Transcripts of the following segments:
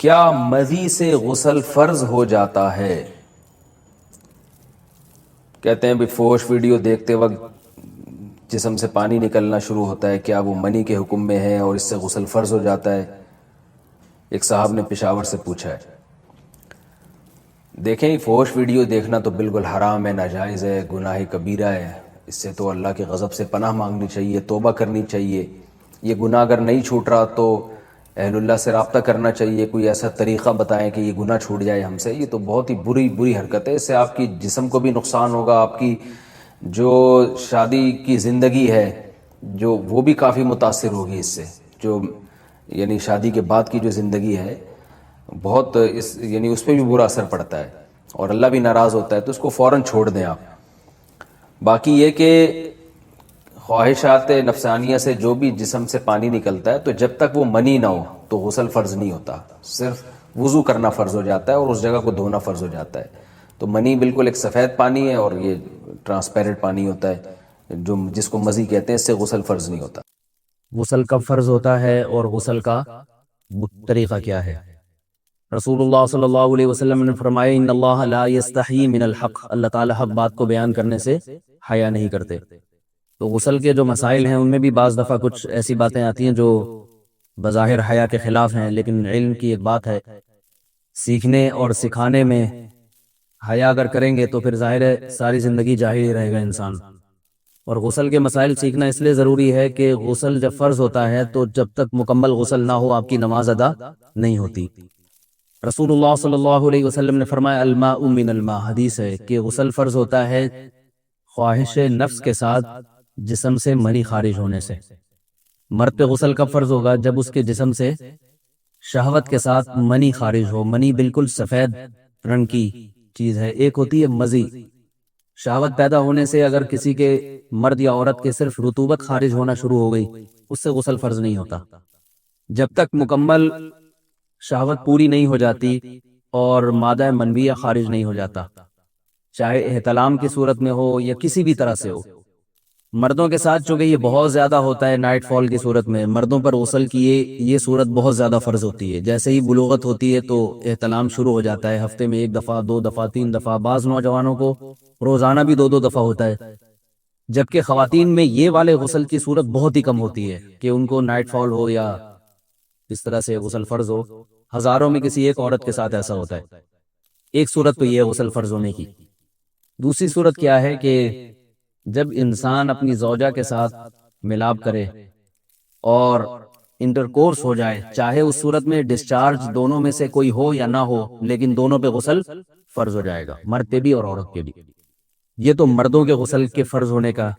کیا مزی سے غسل فرض ہو جاتا ہے؟ کہتے ہیں بھی فوش ویڈیو دیکھتے وقت جسم سے پانی نکلنا شروع ہوتا ہے، کیا وہ منی کے حکم میں ہے اور اس سے غسل فرض ہو جاتا ہے؟ ایک صاحب نے پشاور سے پوچھا ہے۔ دیکھیں، فوش ویڈیو دیکھنا تو بالکل حرام ہے، ناجائز ہے، گناہ کبیرہ ہے۔ اس سے تو اللہ کے غضب سے پناہ مانگنی چاہیے، توبہ کرنی چاہیے۔ یہ گناہ اگر نہیں چھوٹ رہا تو اہل اللہ سے رابطہ کرنا چاہیے، کوئی ایسا طریقہ بتائیں کہ یہ گناہ چھوٹ جائے ہم سے۔ یہ تو بہت ہی بری حرکت ہے، اس سے آپ کی جسم کو بھی نقصان ہوگا، آپ کی جو شادی کی زندگی ہے جو وہ بھی کافی متاثر ہوگی اس سے، جو یعنی شادی کے بعد کی جو زندگی ہے بہت یعنی اس پہ بھی برا اثر پڑتا ہے اور اللہ بھی ناراض ہوتا ہے، تو اس کو فوراً چھوڑ دیں آپ۔ باقی یہ کہ خواہشات نفسانیہ سے جو بھی جسم سے پانی نکلتا ہے تو جب تک وہ منی نہ ہو تو غسل فرض نہیں ہوتا، صرف وضو کرنا فرض ہو جاتا ہے اور اس جگہ کو دھونا فرض ہو جاتا ہے۔ تو منی بالکل ایک سفید پانی ہے اور یہ ٹرانسپیرنٹ پانی ہوتا ہے جو جس کو مزی کہتے ہیں، اس سے غسل فرض نہیں ہوتا۔ غسل کب فرض ہوتا ہے اور غسل کا طریقہ کیا ہے؟ رسول اللہ صلی اللہ علیہ وسلم نے فرمایا ان اللہ لا یستحیی من الحق، اللہ تعالیٰ حق بات کو بیان کرنے سے حیا نہیں کرتے۔ تو غسل کے جو مسائل ہیں ان میں بھی بعض دفعہ کچھ ایسی باتیں آتی ہیں جو بظاہر حیا کے خلاف ہیں، لیکن علم کی ایک بات ہے، سیکھنے اور سکھانے میں حیا اگر کریں گے تو پھر ظاہر ہے ساری زندگی جاہل ہی رہے گا انسان۔ اور غسل کے مسائل سیکھنا اس لیے ضروری ہے کہ غسل جب فرض ہوتا ہے تو جب تک مکمل غسل نہ ہو آپ کی نماز ادا نہیں ہوتی۔ رسول اللہ صلی اللہ علیہ وسلم نے فرمایا الماء من الماء، حدیث ہے کہ غسل فرض ہوتا ہے خواہش نفس کے ساتھ جسم سے منی خارج ہونے سے۔ مرد پہ غسل کب فرض ہوگا؟ جب اس کے جسم سے شہوت کے ساتھ منی خارج ہو۔ منی بالکل سفید رنگ کی چیز ہے، ایک ہوتی ہے مزی۔ شہوت پیدا ہونے سے اگر کسی کے مرد یا عورت کے صرف رطوبت خارج ہونا شروع ہو گئی اس سے غسل فرض نہیں ہوتا۔ جب تک مکمل شہوت پوری نہیں ہو جاتی اور مادہ منویہ خارج نہیں ہو جاتا، چاہے احتلام کی صورت میں ہو یا کسی بھی طرح سے ہو۔ مردوں کے ساتھ چونکہ یہ بہت زیادہ ہوتا ہے، نائٹ فال کی صورت میں مردوں پر غسل کی یہ صورت بہت زیادہ فرض ہوتی ہے۔ جیسے ہی بلوغت ہوتی ہے تو احتلام شروع ہو جاتا ہے، ہفتے میں 1 دفعہ 2 دفعہ 3 دفعہ، بعض نوجوانوں کو روزانہ بھی 2 دفعہ ہوتا ہے، جبکہ خواتین میں یہ والے غسل کی صورت بہت ہی کم ہوتی ہے کہ ان کو نائٹ فال ہو یا اس طرح سے غسل فرض ہو۔ ہزاروں میں کسی ایک عورت کے ساتھ ایسا ہوتا ہے۔ ایک صورت تو یہ غسل فرض ہونے کی۔ دوسری صورت کیا ہے کہ جب انسان اپنی زوجہ کے ساتھ ملاب کرے اور انٹرکورس ہو جائے، چاہے اس صورت میں ڈسچارج دونوں میں سے کوئی ہو یا نہ ہو، لیکن دونوں پہ غسل فرض ہو جائے گا، مرد پہ بھی اور عورت پہ بھی۔ یہ تو مردوں کے غسل کے فرض ہونے کا۔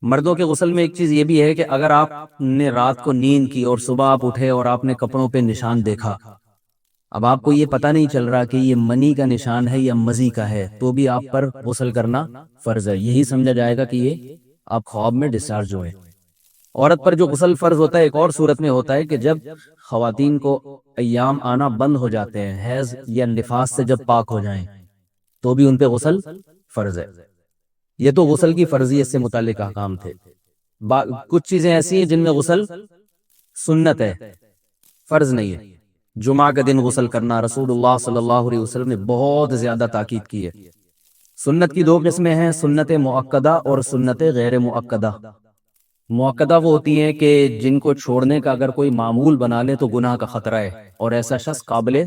مردوں کے غسل میں ایک چیز یہ بھی ہے کہ اگر آپ نے رات کو نیند کی اور صبح آپ اٹھے اور آپ نے کپڑوں پہ نشان دیکھا، اب آپ کو یہ پتہ نہیں چل رہا کہ یہ منی کا نشان ہے یا مزی کا ہے، تو بھی آپ پر غسل کرنا فرض ہے۔ یہی سمجھا جائے گا کہ یہ آپ خواب میں ڈسچارج ہوئے۔ عورت پر جو غسل فرض ہوتا ہے ایک اور صورت میں ہوتا ہے کہ جب خواتین کو ایام آنا بند ہو جاتے ہیں، حیض یا نفاس سے جب پاک ہو جائیں تو بھی ان پہ غسل فرض ہے۔ یہ تو غسل کی فرضیت سے متعلق احکام تھے۔ کچھ چیزیں ایسی ہیں جن میں غسل سنت ہے، فرض نہیں ہے۔ جمعہ کا دن غسل کرنا رسول اللہ صلی اللہ علیہ وسلم نے بہت زیادہ تاکید کی ہے۔ سنت کی 2 قسمیں ہیں، سنت مؤکدہ اور سنت غیر مؤکدہ۔ مؤکدہ وہ ہوتی ہیں کہ جن کو چھوڑنے کا اگر کوئی معمول بنا لے تو گناہ کا خطرہ ہے اور ایسا شخص قابل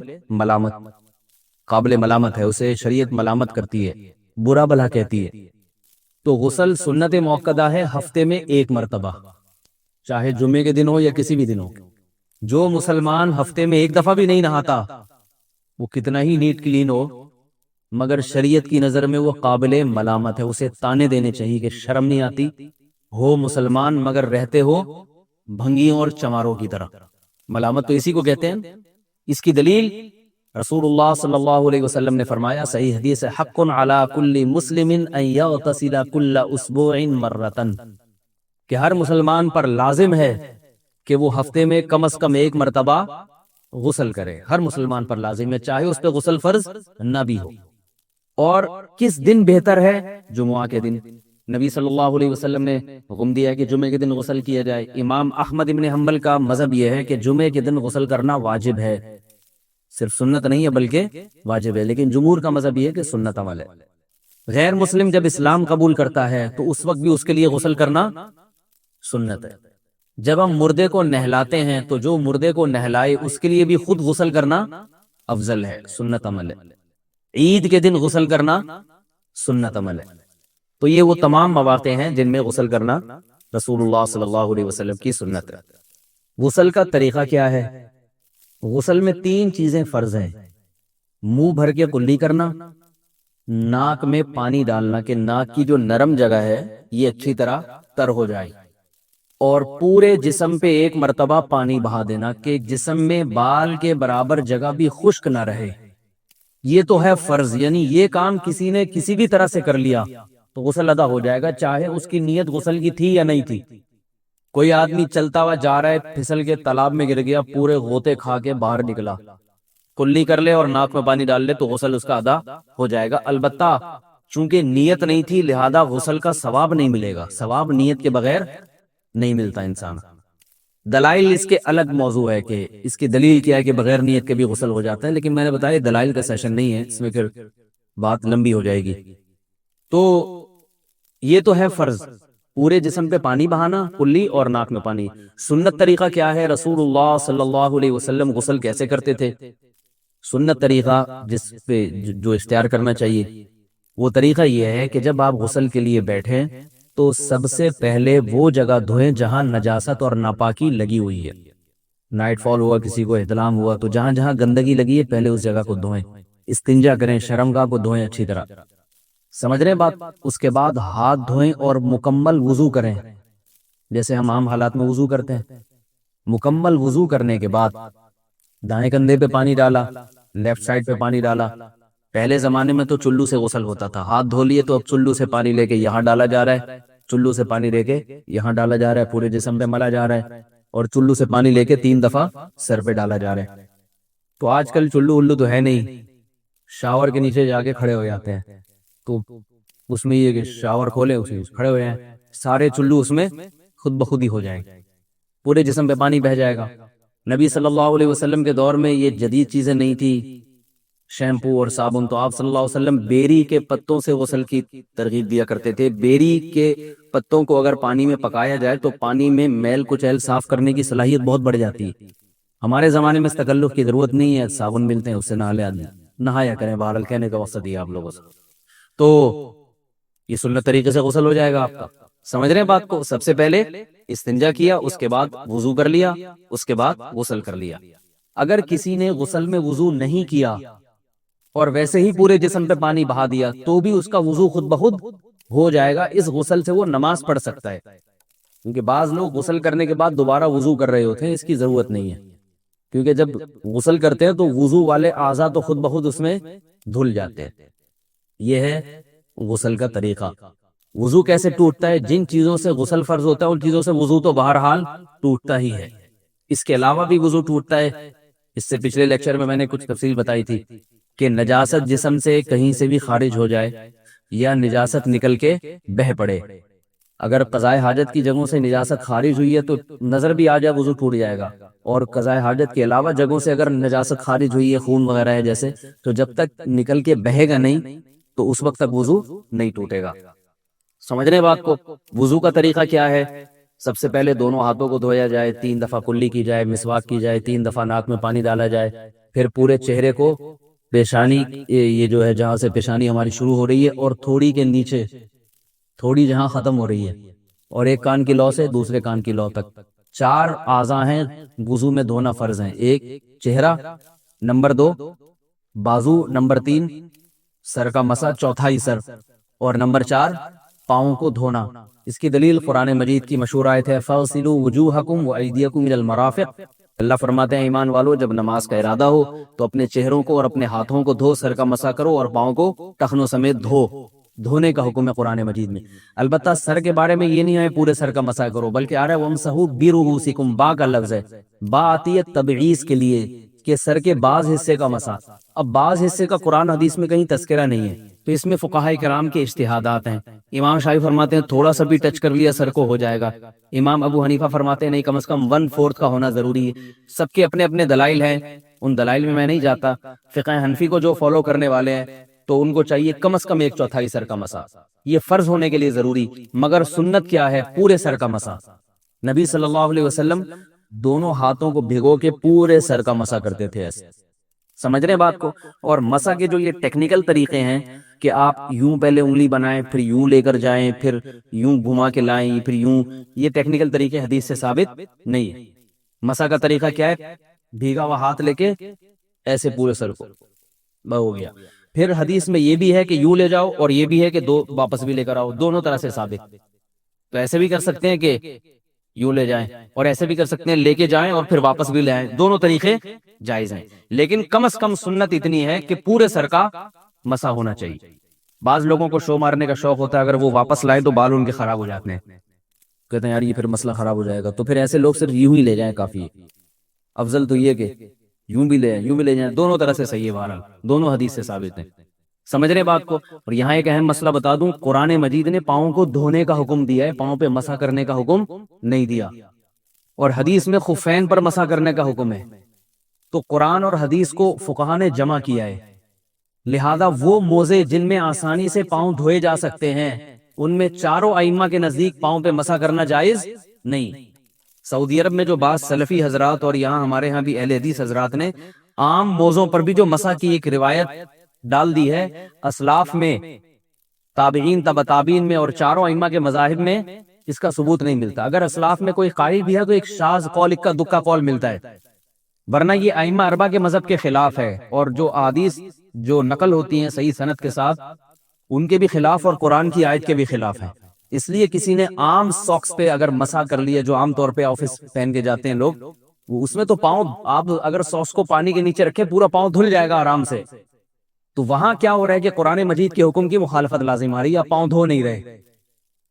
ملامت ہے، اسے شریعت ملامت کرتی ہے، برا بھلا کہتی ہے۔ تو غسل سنت مؤکدہ ہے ہفتے میں 1 مرتبہ، چاہے جمعے کے دن ہو یا کسی بھی دن ہو۔ جو مسلمان ہفتے میں 1 دفعہ بھی نہیں نہاتا، وہ کتنا ہی نیٹ کلین ہو، مگر شریعت کی نظر میں وہ قابل ملامت ہے، اسے تانے دینے چاہیے کہ شرم نہیں آتی، ہو مسلمان مگر رہتے ہو بھنگیوں اور چماروں کی طرح۔ ملامت تو اسی کو کہتے ہیں۔ اس کی دلیل رسول اللہ صلی اللہ علیہ وسلم نے فرمایا، صحیح حدیث ہے، حق علی کل مسلم ان یغتسل کل اسبوع مرۃ، کہ ہر مسلمان پر لازم ہے کہ وہ ہفتے میں کم از کم 1 مرتبہ غسل کرے، ہر مسلمان پر لازم ہے، چاہے اس پہ غسل فرض نہ بھی ہو۔ اور کس دن بہتر ہے؟ جمعہ کے دن۔ نبی صلی اللہ علیہ وسلم نے حکم دیا کہ جمعے کے دن غسل کیا جائے۔ امام احمد ابن حنبل کا مذہب یہ ہے کہ جمعے کے دن غسل کرنا واجب ہے، صرف سنت نہیں ہے بلکہ واجب ہے، لیکن جمہور کا مذہب یہ ہے کہ سنت عمل ہے۔ غیر مسلم جب اسلام قبول کرتا ہے تو اس وقت بھی اس کے لیے غسل کرنا سنت ہے۔ جب ہم مردے کو نہلاتے ہیں تو جو مردے کو نہلائے اس کے لیے بھی خود غسل کرنا افضل ہے، سنت عمل ہے۔ عید کے دن غسل کرنا سنت عمل ہے۔ تو یہ وہ تمام مواقع ہیں جن میں غسل کرنا رسول اللہ صلی اللہ علیہ وسلم کی سنت ہے۔ غسل کا طریقہ کیا ہے؟ غسل میں 3 چیزیں فرض ہیں: منہ بھر کے کلی کرنا، ناک میں پانی ڈالنا کہ ناک کی جو نرم جگہ ہے یہ اچھی طرح تر ہو جائے، اور پورے جسم پہ ایک مرتبہ پانی بہا دینا کہ جسم میں بال کے برابر جگہ بھی خشک نہ رہے۔ یہ تو ہے فرض، یعنی یہ کام کسی نے کسی بھی طرح سے کر لیا تو غسل ادا ہو جائے گا، چاہے اس کی نیت غسل کی تھی یا نہیں تھی۔ کوئی آدمی چلتا ہوا جا رہا ہے، پھسل کے تالاب میں گر گیا، پورے غوطے کھا کے باہر نکلا، کلی کر لے اور ناک میں پانی ڈال لے تو غسل اس کا ادا ہو جائے گا۔ البتہ چونکہ نیت نہیں تھی لہذا غسل کا ثواب نہیں ملے گا، ثواب نیت کے بغیر نہیں ملتا انسان۔ دلائل اس کے الگ موضوع ہے کہ اس کی دلیل کیا ہے کہ بغیر نیت کے بھی غسل ہو جاتا ہے، لیکن میں نے بتایا دلائل کا سیشن نہیں ہے، اس میں پھر بات لمبی ہو جائے گی۔ تو یہ تو ہے فرض، پورے جسم پہ پانی بہانا، کلی اور ناک میں پانی۔ سنت طریقہ کیا ہے؟ رسول اللہ صلی اللہ علیہ وسلم غسل کیسے کرتے تھے؟ سنت طریقہ جس پہ جو اختیار کرنا چاہیے وہ طریقہ یہ ہے کہ جب آپ غسل کے لیے بیٹھیں تو سب سے پہلے وہ جگہ دھوئیں جہاں نجاست اور ناپاکی لگی ہوئی ہے۔ نائٹ فال ہوا، کسی کو احتلام ہوا، تو جہاں جہاں گندگی لگی ہے پہلے اس جگہ کو دھوئیں، استنجا کریں، شرمگاہ کو دھوئیں اچھی طرح، سمجھ رہے بات؟ اس کے بعد ہاتھ دھوئیں اور مکمل وضو کریں، جیسے ہم عام حالات میں وضو کرتے ہیں۔ مکمل وضو کرنے کے بعد دائیں کندھے پہ پانی ڈالا، لیفٹ سائڈ پہ پانی ڈالا۔ پہلے زمانے میں تو چلو سے غسل ہوتا تھا، ہاتھ دھو لیے تو اب چلو سے پانی لے کے یہاں ڈالا جا رہا ہے، چلو سے پانی لے کے یہاں ڈالا جا رہا ہے، پورے جسم پہ ملا جا رہا ہے، اور چلو سے پانی لے کے 3 دفعہ سر پہ ڈالا جا رہا ہے۔ تو آج کل چلو الو تو ہے نہیں، شاور کے نیچے جا کے کھڑے ہو جاتے ہیں، تو اس میں یہ کہ شاور کھولے اسی کھڑے ہوئے ہیں، سارے چلو اس میں خود بخود ہی ہو جائیں گے، پورے جسم پہ پانی بہ جائے گا۔ نبی صلی اللہ علیہ وسلم کے دور میں یہ جدید چیزیں نہیں تھی، شیمپو اور صابن، تو آپ صلی اللہ علیہ وسلم بیری کے پتوں سے غسل کی ترغیب دیا کرتے تھے۔ بیری کے پتوں کو اگر پانی میں پکایا جائے تو پانی میں میل کچیل صاف کرنے کی صلاحیت بہت بڑھ جاتی ہے۔ ہمارے زمانے میں اس تکلف کی ضرورت نہیں ہے، صابن ملتے ہیں اس سے نہا لے آدمی، نہایا کریں، بہرحال کہنے کا مقصد یہ آپ لوگوں سے۔ تو یہ سنت طریقے سے غسل ہو جائے گا آپ کا، سمجھ رہے ہیں بات کو؟ سب سے پہلے استنجا کیا، اس کے بعد وضو کر لیا، اس کے بعد غسل کر لیا۔ اگر کسی نے غسل میں وضو نہیں کیا اور ویسے ہی پورے جسم پہ پانی بہا دیا تو بھی اس کا وضو خود بخود ہو جائے گا، اس غسل سے وہ نماز پڑھ سکتا ہے، کیونکہ بعض لوگ غسل کرنے کے بعد دوبارہ وضو کر رہے ہوتے ہیں، اس کی ضرورت نہیں ہے، کیونکہ جب غسل کرتے ہیں تو وضو والے اعضاء تو خود بخود اس میں دھل جاتے ہیں۔ یہ ہے غسل کا طریقہ۔ وضو کیسے ٹوٹتا ہے؟ جن چیزوں سے غسل فرض ہوتا ہے ان چیزوں سے وضو تو بہرحال ٹوٹتا ہی ہے، اس کے علاوہ بھی وضو ٹوٹتا ہے۔ اس سے پچھلے لیکچر میں نے کچھ تفصیل بتائی تھی کہ نجاست جسم سے کہیں سے بھی خارج ہو جائے یا نجاست نکل کے بہہ پڑے، اگر قضائے حاجت کی جگہوں سے نجاست خارج ہوئی ہے تو نظر بھی آ جائے وضو ٹوٹ جائے گا، اور قضائے حاجت کے علاوہ جگہوں سے اگر نجاست خارج ہوئی ہے، خون وغیرہ ہے جیسے، تو جب تک نکل کے بہے گا نہیں تو اس وقت تک وضو نہیں ٹوٹے گا۔ سمجھ رہے بات کو؟ وضو کا طریقہ کیا ہے؟ سب سے پہلے دونوں ہاتھوں کو دھویا جائے، 3 دفعہ کلی کی جائے، مسواک کی جائے، 3 دفعہ ناک میں پانی ڈالا جائے، پھر پورے چہرے کو، پیشانی، یہ جو ہے جہاں سے پیشانی ہماری شروع ہو رہی ہے اور تھوڑی کے نیچے، تھوڑی جہاں ختم ہو رہی ہے، اور ایک کان کی لو سے دوسرے کان کی لو تک 4 اعضاء ہیں وضو میں دھونا فرض ہیں۔ 1 چہرہ، نمبر 2 بازو، نمبر 3 سر کا مسا، چوتھائی سر، اور نمبر 4 پاؤں کو دھونا۔ اس کی دلیل قرآن مجید کی مشہور آیت ہے فَاغْسِلُوا وُجُوهَكُمْ وَأَيْدِيَكُمْ إِلَى الْمَرَافِقِ۔ اللہ فرماتے ہیں ایمان والو جب نماز کا ارادہ ہو تو اپنے چہروں کو اور اپنے ہاتھوں کو دھو، سر کا مسا کرو اور پاؤں کو ٹخنوں سمیت دھو۔ دھونے کا حکم ہے قرآن مجید میں۔ البتہ سر کے بارے میں یہ نہیں ہے پورے سر کا مسا کرو، بلکہ آ رہا ہے وَامْسَحُوا بِرُؤُوسِكُمْ، با کا لفظ ہے، با آتی ہے تبعیض کے لیے کہ سر کے بعض حصے کا مسا. اب بعض حصے کا قرآن حدیث میں کہیں تذکرہ نہیں ہے، تو اس میں فقہائے کرام کے اجتہادات ہیں. امام شافعی فرماتے ہیں تھوڑا سا بھی ٹچ کر لیا سر کو ہو جائے گا. امام ابو حنیفہ فرماتے ہیں نہیں، کم از کم 1/4 کا ہونا ضروری ہے. سب کے اپنے اپنے دلائل ہیں، ان دلائل میں نہیں جاتا. فقہ حنفی کو جو فالو کرنے والے ہیں تو ان کو چاہیے کم از کم 1/4 سر کا مسا. یہ فرض ہونے کے لیے ضروری، مگر سنت کیا ہے؟ پورے سر کا مسا. نبی صلی اللہ علیہ وسلم دونوں ہاتھوں کو بھگو کے پورے سر کا مسا کرتے تھے ایسے. سمجھ رہے ہیں بات کو؟ اور مسا کے جو یہ ٹیکنیکل طریقے ہیں کہ آپ یوں پہلے انگلی بنائیں، پھر یوں لے کر جائیں، پھر یوں گھما کے لائیں، پھر یوں، یہ ٹیکنیکل طریقے حدیث سے ثابت نہیں ہے. مسا کا طریقہ کیا ہے؟ بھیگا ہوا ہاتھ لے کے ایسے پورے سر کو ہو گیا. پھر حدیث میں یہ بھی ہے کہ یوں لے جاؤ، اور یہ بھی ہے کہ دو واپس بھی لے کر آؤ، دونوں طرح سے ثابت. تو ایسے بھی کر سکتے ہیں کہ یوں لے جائیں، اور ایسے بھی کر سکتے ہیں لے کے جائیں اور پھر واپس بھی لے آئیں. دونوں طریقے جائز ہیں، لیکن کم از کم سنت اتنی ہے کہ پورے سر کا مسا ہونا چاہیے. بعض لوگوں کو شو مارنے کا شوق ہوتا ہے، اگر وہ واپس لائیں تو بال ان کے خراب ہو جاتے ہیں. کہتے ہیں یار یہ پھر مسئلہ خراب ہو جائے گا، تو پھر ایسے لوگ صرف یوں ہی لے جائیں کافی ہے. افضل تو یہ کہ یوں بھی لے یوں بھی لے جائیں، دونوں طرح سے صحیح ہے. بہرحال دونوں حدیث سے ثابت ہیں. سمجھ رہے بات کو؟ اور یہاں ایک اہم مسئلہ بتا دوں، قرآن مجید نے پاؤں کو دھونے کا حکم دیا ہے، پاؤں پہ مسح کرنے کا حکم نہیں دیا. اور حدیث میں خفین پر مسح کرنے کا حکم ہے. تو قرآن اور حدیث کو فقہا نے جمع کیا ہے. لہذا وہ موزے جن میں آسانی سے پاؤں دھوئے جا سکتے ہیں، ان میں چاروں ائمہ کے نزدیک پاؤں پہ مسح کرنا جائز نہیں. سعودی عرب میں جو بعض سلفی حضرات اور یہاں ہمارے ہاں بھی اہل حدیث حضرات نے عام موزوں پر بھی جو مسح کی ایک روایت ڈال دی ہے، اسلاف میں، تابعین، تبع تابعین میں اور چاروں ائمہ کے مذاہب میں اس کا ثبوت نہیں ملتا. اگر اسلاف میں کوئی قائل بھی ہے تو ایک شاذ قول، اکا دکا قول ملتا ہے، ورنہ یہ ائمہ اربعہ کے مذہب کے خلاف ہے. اور جو احادیث جو نقل ہوتی ہیں صحیح سند کے ساتھ، ان کے بھی خلاف اور قرآن کی آیت کے بھی خلاف ہیں. اس لیے کسی نے عام ساکس پہ اگر مسح کر لیا، جو عام طور پہ آفس پہن کے جاتے ہیں لوگ، وہ اس میں تو پاؤں، آپ اگر ساکس کو پانی کے نیچے رکھے پورا پاؤں دھل جائے گا آرام سے. تو وہاں کیا ہو رہا ہے کہ قرآن مجید کے حکم کی مخالفت لازم آ رہی ہے، آپ پاؤں دھو نہیں رہے.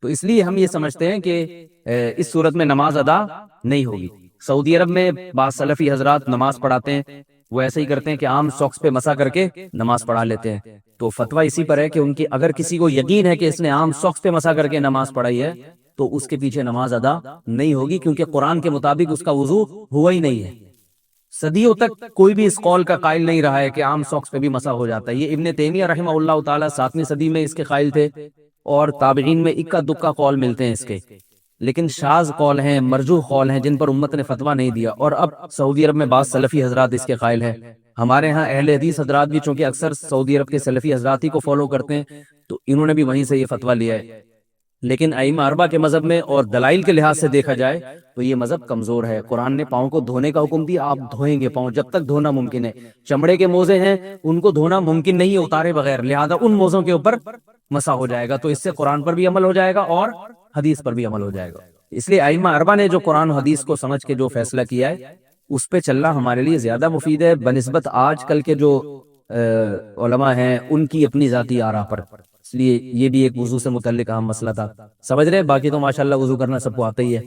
تو اس لیے ہم یہ سمجھتے ہیں کہ اس صورت میں نماز ادا نہیں ہوگی. سعودی عرب میں بعض سلفی حضرات نماز پڑھاتے ہیں، وہ ایسے ہی کرتے ہیں کہ عام ساکس پہ مسح کر کے نماز پڑھا لیتے ہیں. تو فتویٰ اسی پر ہے کہ ان کی، اگر کسی کو یقین ہے کہ اس نے عام ساکس پہ مسح کر کے نماز پڑھائی ہے تو اس کے پیچھے نماز ادا نہیں ہوگی، کیونکہ قرآن کے مطابق اس کا وضو ہوا ہی نہیں ہے. صدیوں تک کوئی بھی اس قول کا قائل نہیں رہا ہے کہ عام ساکس پہ بھی مسح ہو جاتا ہے. یہ ابن تیمیہ رحمہ اللہ تعالیٰ 7ویں صدی میں اس کے قائل تھے، اور تابعین میں اکا دکا قول ملتے ہیں اس کے، لیکن شاذ قول ہیں، مرجوح قول ہیں، جن پر امت نے فتویٰ نہیں دیا. اور اب سعودی عرب میں بعض سلفی حضرات اس کے قائل ہیں. ہمارے ہاں اہل حدیث حضرات بھی چونکہ اکثر سعودی عرب کے سلفی حضرات ہی کو فالو کرتے ہیں، تو انہوں نے بھی وہیں سے یہ فتویٰ لیا ہے. لیکن ائمہ اربعہ کے مذہب میں اور دلائل کے لحاظ سے دیکھا جائے تو یہ مذہب کمزور ہے. قرآن نے پاؤں کو دھونے کا حکم دیا، آپ دھوئیں گے پاؤں جب تک دھونا ممکن ہے. چمڑے کے موزے ہیں، ان کو دھونا ممکن نہیں ہے اتارے بغیر، لہذا ان موزوں کے اوپر مسح ہو جائے گا. تو اس سے قرآن پر بھی عمل ہو جائے گا اور حدیث پر بھی عمل ہو جائے گا. اس لیے ائمہ اربعہ نے جو قرآن و حدیث کو سمجھ کے جو فیصلہ کیا ہے، اس پہ چلنا ہمارے لیے زیادہ مفید ہے بنسبت آج کل کے جو علماء ہیں ان کی اپنی ذاتی آراء پر. اس لیے یہ بھی ایک وضو سے متعلق اہم مسئلہ تھا. سمجھ رہے؟ باقی تو ماشاءاللہ وضو کرنا سب کو آتا ہی ہے.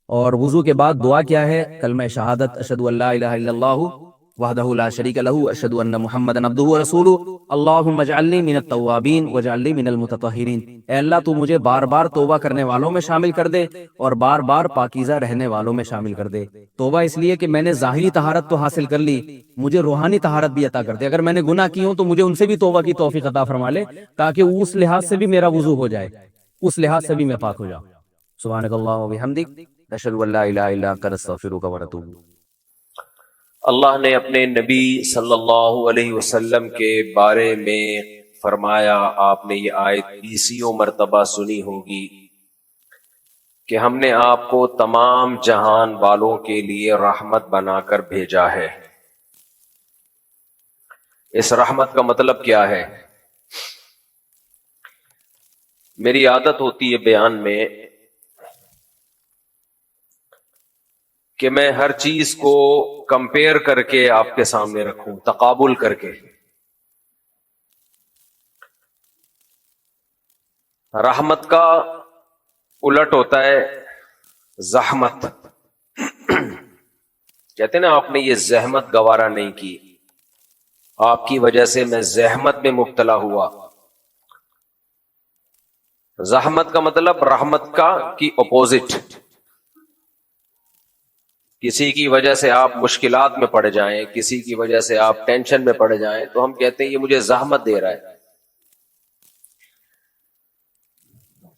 اور وضو کے بعد دعا کیا ہے؟ کلمہ شہادت، اشہد ان لا الہ الا اللہ وحدہ لا شریک لہ، اشہد ان محمدا عبدہ ورسولہ، اللہم اجعلنی من التوابین واجعلنی من المتطہرین. اے اللہ تو مجھے بار بار توبہ کرنے والوں میں شامل کر دے اور بار بار پاکیزہ رہنے والوں میں شامل کر دے. توبہ اس لیے کہ میں نے ظاہری طہارت تو حاصل کر لی، مجھے روحانی طہارت بھی عطا کر دے. اگر میں نے گناہ کی ہوں تو مجھے ان سے بھی توبہ کی توفیق عطا فرما لے، تاکہ اس لحاظ سے بھی میرا وضو ہو جائے، اس لحاظ سے بھی میں پاک ہو جاؤں. سبحانک اللہم و بحمدک، نشہد ان لا الہ الا انت، نستغفرک ونتوب الیک. اللہ نے اپنے نبی صلی اللہ علیہ وسلم کے بارے میں فرمایا، آپ نے یہ آیت 20 مرتبہ سنی ہوگی، کہ ہم نے آپ کو تمام جہان والوں کے لیے رحمت بنا کر بھیجا ہے. اس رحمت کا مطلب کیا ہے؟ میری عادت ہوتی ہے بیان میں کہ میں ہر چیز کو کمپیئر کر کے آپ کے سامنے رکھوں، تقابل کر کے. رحمت کا الٹ ہوتا ہے زحمت. کہتے ہیں نا آپ نے یہ زحمت گوارا نہیں کی، آپ کی وجہ سے میں زحمت میں مبتلا ہوا. زحمت کا مطلب رحمت کا کی اپوزٹ. کسی کی وجہ سے آپ مشکلات میں پڑ جائیں، کسی کی وجہ سے آپ ٹینشن میں پڑ جائیں تو ہم کہتے ہیں یہ مجھے زحمت دے رہا ہے.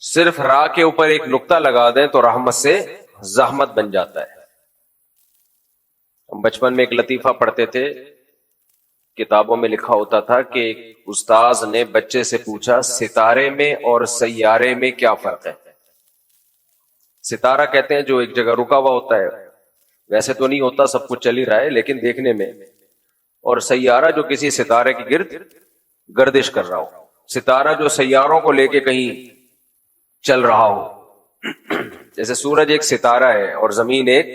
صرف راہ کے اوپر ایک نقطہ لگا دیں تو رحمت سے زحمت بن جاتا ہے. ہم بچپن میں ایک لطیفہ پڑھتے تھے، کتابوں میں لکھا ہوتا تھا کہ ایک استاذ نے بچے سے پوچھا ستارے میں اور سیارے میں کیا فرق ہے. ستارہ کہتے ہیں جو ایک جگہ رکا ہوا ہوتا ہے، ویسے تو نہیں ہوتا، سب کچھ چل ہی رہا ہے لیکن دیکھنے میں. اور سیارہ جو کسی ستارے کی گرد گردش کر رہا ہو. ستارہ جو سیاروں کو لے کے کہیں چل رہا ہو، جیسے سورج ایک ستارہ ہے اور زمین ایک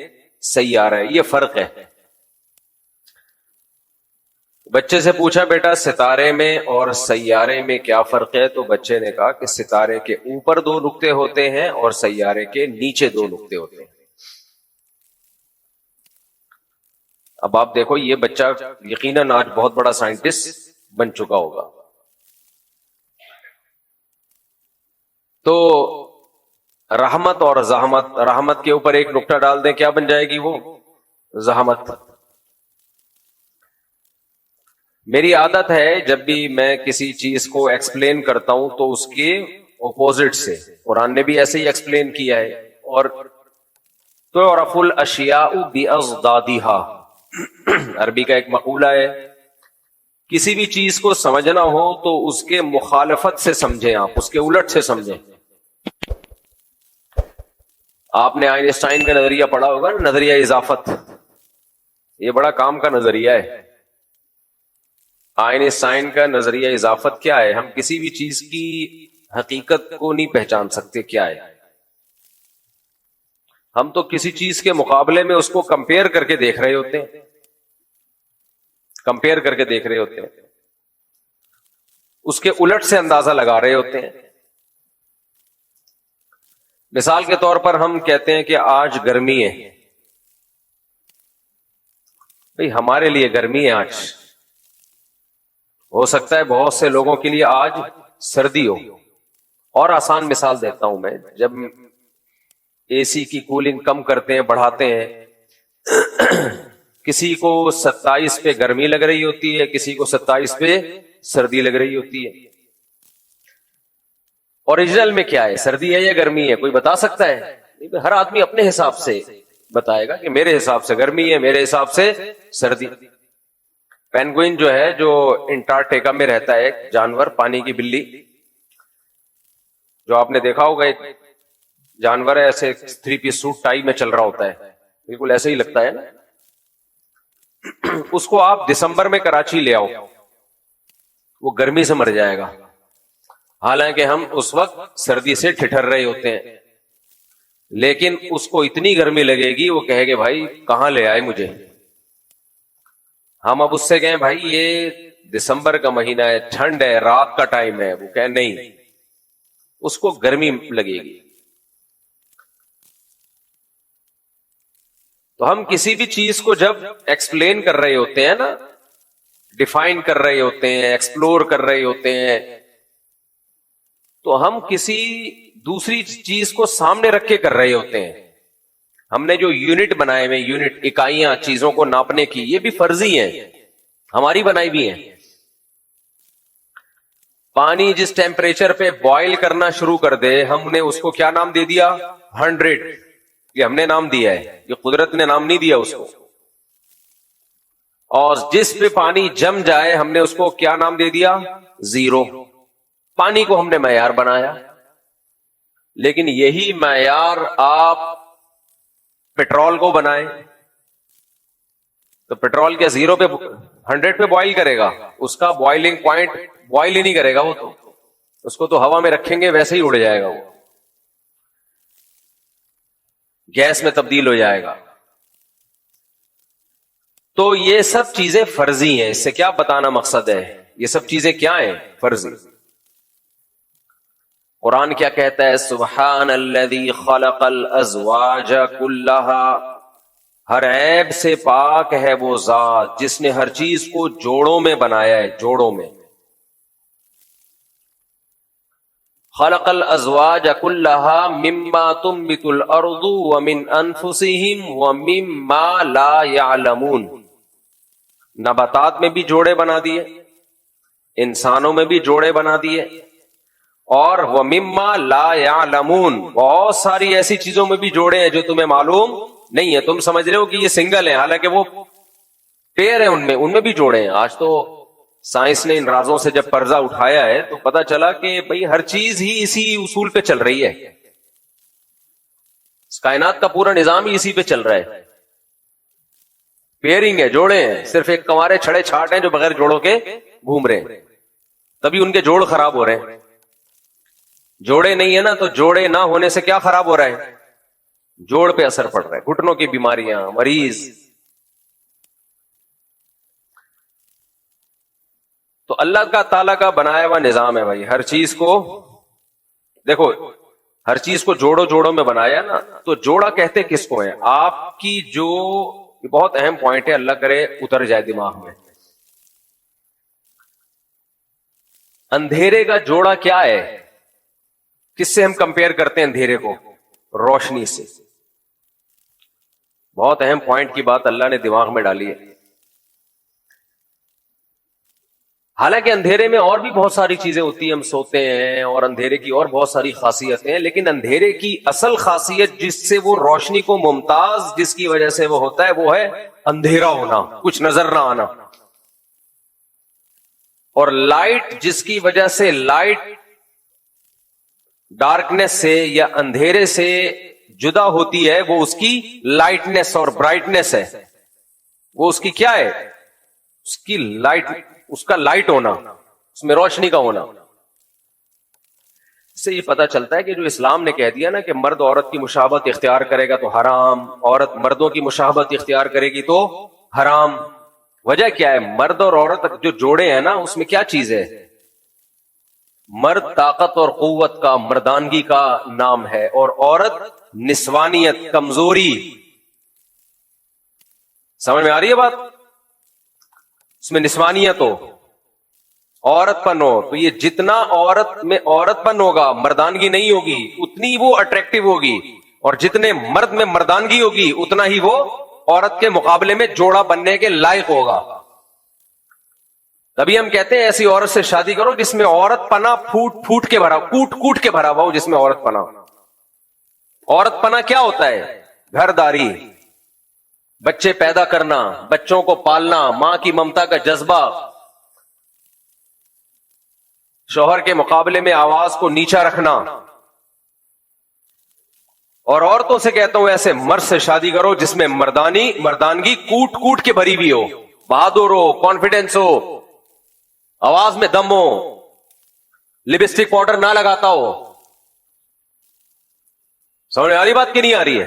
سیارہ ہے. یہ فرق ہے. بچے سے پوچھا بیٹا ستارے میں اور سیارے میں کیا فرق ہے، تو بچے نے کہا کہ ستارے کے اوپر 2 نقطے ہوتے ہیں اور سیارے کے نیچے 2 نقطے ہوتے ہیں. اب آپ دیکھو یہ بچہ یقیناً آج بہت بڑا سائنٹسٹ بن چکا ہوگا. تو رحمت اور زحمت، رحمت کے اوپر ایک نقطہ ڈال دیں کیا بن جائے گی؟ وہ زحمت. میری عادت ہے جب بھی میں کسی چیز کو ایکسپلین کرتا ہوں تو اس کے اپوزٹ سے، قرآن نے بھی ایسے ہی ایکسپلین کیا ہے. اور تعرف الاشیاء باضدادها، عربی کا ایک مقولہ ہے، کسی بھی چیز کو سمجھنا ہو تو اس کے مخالفت سے سمجھیں، آپ اس کے الٹ سے سمجھیں. آپ نے آئنسٹائن کا نظریہ پڑھا ہوگا، نظریہ اضافت. یہ بڑا کام کا نظریہ ہے. آئنسٹائن کا نظریہ اضافت کیا ہے؟ ہم کسی بھی چیز کی حقیقت کو نہیں پہچان سکتے کیا ہے. ہم تو کسی چیز کے مقابلے میں اس کو کمپیئر کر کے دیکھ رہے ہوتے ہیں، کمپیئر کر کے دیکھ رہے ہوتے ہیں، اس کے الٹ سے اندازہ لگا رہے ہوتے ہیں. مثال کے طور پر ہم کہتے ہیں کہ آج گرمی ہے. بھئی ہمارے لیے گرمی ہے آج، ہو سکتا ہے بہت سے لوگوں کے لیے آج سردی ہو. اور آسان مثال دیتا ہوں میں، جب اے سی کی کولنگ کم کرتے ہیں، بڑھاتے ہیں، کسی کو 27 پہ گرمی لگ رہی ہوتی ہے، کسی کو 27 پہ سردی لگ رہی ہوتی ہے. اوریجنل میں کیا ہے، سردی ہے یا گرمی ہے؟ کوئی بتا سکتا ہے؟ ہر آدمی اپنے حساب سے بتائے گا کہ میرے حساب سے گرمی ہے، میرے حساب سے سردی. پینگوئن جو ہے، جو انٹارکٹیکا میں رہتا ہے، ایک جانور، پانی کی بلی، جو آپ نے دیکھا ہوگا، ایک جانور ہے ایسے 3 پیس سوٹ ٹائی میں چل رہا ہوتا ہے، بالکل ایسے ہی لگتا ہے نا. اس کو آپ دسمبر میں کراچی لے آؤ، وہ گرمی سے مر جائے گا، حالانکہ ہم اس وقت سردی سے ٹھٹر رہے ہوتے ہیں. لیکن اس کو اتنی گرمی لگے گی، وہ کہے گے بھائی کہاں لے آئے مجھے. ہم اب اس سے کہیں بھائی یہ دسمبر کا مہینہ ہے، ٹھنڈ ہے، رات کا ٹائم ہے، وہ کہے نہیں، اس کو گرمی لگے گی. تو ہم کسی بھی چیز کو جب ایکسپلین کر رہے ہوتے ہیں نا، ڈیفائن کر رہے ہوتے ہیں، ایکسپلور کر رہے ہوتے ہیں، تو ہم کسی دوسری چیز کو سامنے رکھ کے کر رہے ہوتے ہیں. ہم نے جو یونٹ بنائے ہوئے، یونٹ، اکائیاں چیزوں کو ناپنے کی، یہ بھی فرضی ہیں، ہماری بنائی بھی ہیں. پانی جس ٹیمپریچر پہ بوائل کرنا شروع کر دے، ہم نے اس کو کیا نام دے دیا؟ 100. یہ ہم نے نام دیا ہے، یہ قدرت نے نام نہیں دیا اس کو. اور جس پہ پانی جم جائے، ہم نے اس کو کیا نام دے دیا؟ 0. پانی کو ہم نے معیار بنایا. لیکن یہی معیار آپ پیٹرول کو بنائیں تو پیٹرول کیا 0 پہ 100 پہ بوائل کرے گا؟ اس کا بوائلنگ پوائنٹ بوائل ہی نہیں کرے گا. وہ تو اس کو تو ہوا میں رکھیں گے ویسے ہی اڑ جائے گا، وہ گیس میں تبدیل ہو جائے گا. تو یہ سب چیزیں فرضی ہیں. اس سے کیا بتانا مقصد ہے؟ یہ سب چیزیں کیا ہیں؟ فرضی. قرآن کیا کہتا ہے؟ سبحان الذی خلق الازواج کلھا، ہر عیب سے پاک ہے وہ ذات جس نے ہر چیز کو جوڑوں میں بنایا ہے، جوڑوں میں. خلق الازواج كلها مما تنبت الارض ومن انفسهم ومما لا يعلمون. نباتات میں بھی جوڑے بنا دیے، انسانوں میں بھی جوڑے بنا دیے، اور ومما لا يعلمون، بہت ساری ایسی چیزوں میں بھی جوڑے ہیں جو تمہیں معلوم نہیں ہے. تم سمجھ رہے ہو کہ یہ سنگل ہے، حالانکہ وہ پیر ہیں، ان میں بھی جوڑے ہیں. آج تو سائنس نے ان رازوں سے جب پردہ اٹھایا ہے تو پتا چلا کہ بھئی ہر چیز ہی اسی اصول پہ چل رہی ہے. اس کائنات کا پورا نظام ہی اسی پہ چل رہا ہے. پیئرنگ ہے، جوڑے ہیں، صرف ایک کمارے چھڑے چھاٹ ہیں جو بغیر جوڑوں کے گھوم رہے ہیں، تبھی ان کے جوڑ خراب ہو رہے ہیں. جوڑے نہیں ہے نا تو جوڑے نہ ہونے سے کیا خراب ہو رہا ہے؟ جوڑ پہ اثر پڑ رہا ہے، گھٹنوں کی بیماریاں، مریض. تو اللہ کا تعالیٰ کا بنایا ہوا نظام ہے بھائی. ہر چیز کو دیکھو، ہر چیز کو جوڑوں جوڑوں میں بنایا نا. تو جوڑا کہتے کس کو ہے؟ آپ کی جو بہت اہم پوائنٹ ہے، اللہ کرے اتر جائے دماغ میں. اندھیرے کا جوڑا کیا ہے؟ کس سے ہم کمپیئر کرتے ہیں اندھیرے کو؟ روشنی سے. بہت اہم پوائنٹ کی بات اللہ نے دماغ میں ڈالی ہے. حالانکہ اندھیرے میں اور بھی بہت ساری چیزیں ہوتی ہیں، ہم سوتے ہیں، اور اندھیرے کی اور بہت ساری خاصیتیں ہیں، لیکن اندھیرے کی اصل خاصیت جس سے وہ روشنی کو ممتاز جس کی وجہ سے وہ ہوتا ہے، وہ ہے اندھیرا ہونا، کچھ نظر نہ آنا. اور لائٹ جس کی وجہ سے لائٹ ڈارکنیس سے یا اندھیرے سے جدا ہوتی ہے، وہ اس کی لائٹنیس اور برائٹنیس ہے. وہ اس کی کیا ہے؟ اس کی لائٹ، اس کا لائٹ ہونا، اس میں روشنی کا ہونا. اس سے یہ پتا چلتا ہے کہ جو اسلام نے کہہ دیا نا کہ مرد عورت کی مشابہت اختیار کرے گا تو حرام، عورت مردوں کی مشابہت اختیار کرے گی تو حرام. وجہ کیا ہے؟ مرد اور عورت جو جوڑے ہیں نا، اس میں کیا چیز ہے؟ مرد طاقت اور قوت کا، مردانگی کا نام ہے، اور عورت نسوانیت، کمزوری. سمجھ میں آ رہی ہے بات؟ اس میں نسوانیت ہو، عورت پن ہو، تو یہ جتنا عورت میں عورت پن ہوگا، مردانگی نہیں ہوگی، اتنی وہ اٹریکٹیو ہوگی. اور جتنے مرد میں مردانگی ہوگی، اتنا ہی وہ عورت کے مقابلے میں جوڑا بننے کے لائق ہوگا. تبھی ہم کہتے ہیں ایسی عورت سے شادی کرو جس میں عورت پنا پھوٹ کے بھرا، کوٹ کے بھرا ہوا ہو، جس میں عورت پنا. عورت پنا کیا ہوتا ہے؟ گھر داری، بچے پیدا کرنا، بچوں کو پالنا، ماں کی ممتا کا جذبہ، شوہر کے مقابلے میں آواز کو نیچا رکھنا. اور عورتوں سے کہتا ہوں ایسے مرد سے شادی کرو جس میں مردانگی کوٹ کے بھری بھی ہو، بہادر ہو، کانفیڈینس ہو، آواز میں دم ہو، لپسٹک پاؤڈر نہ لگاتا ہو. سمجھ آ رہی بات کی نہیں آ رہی ہے؟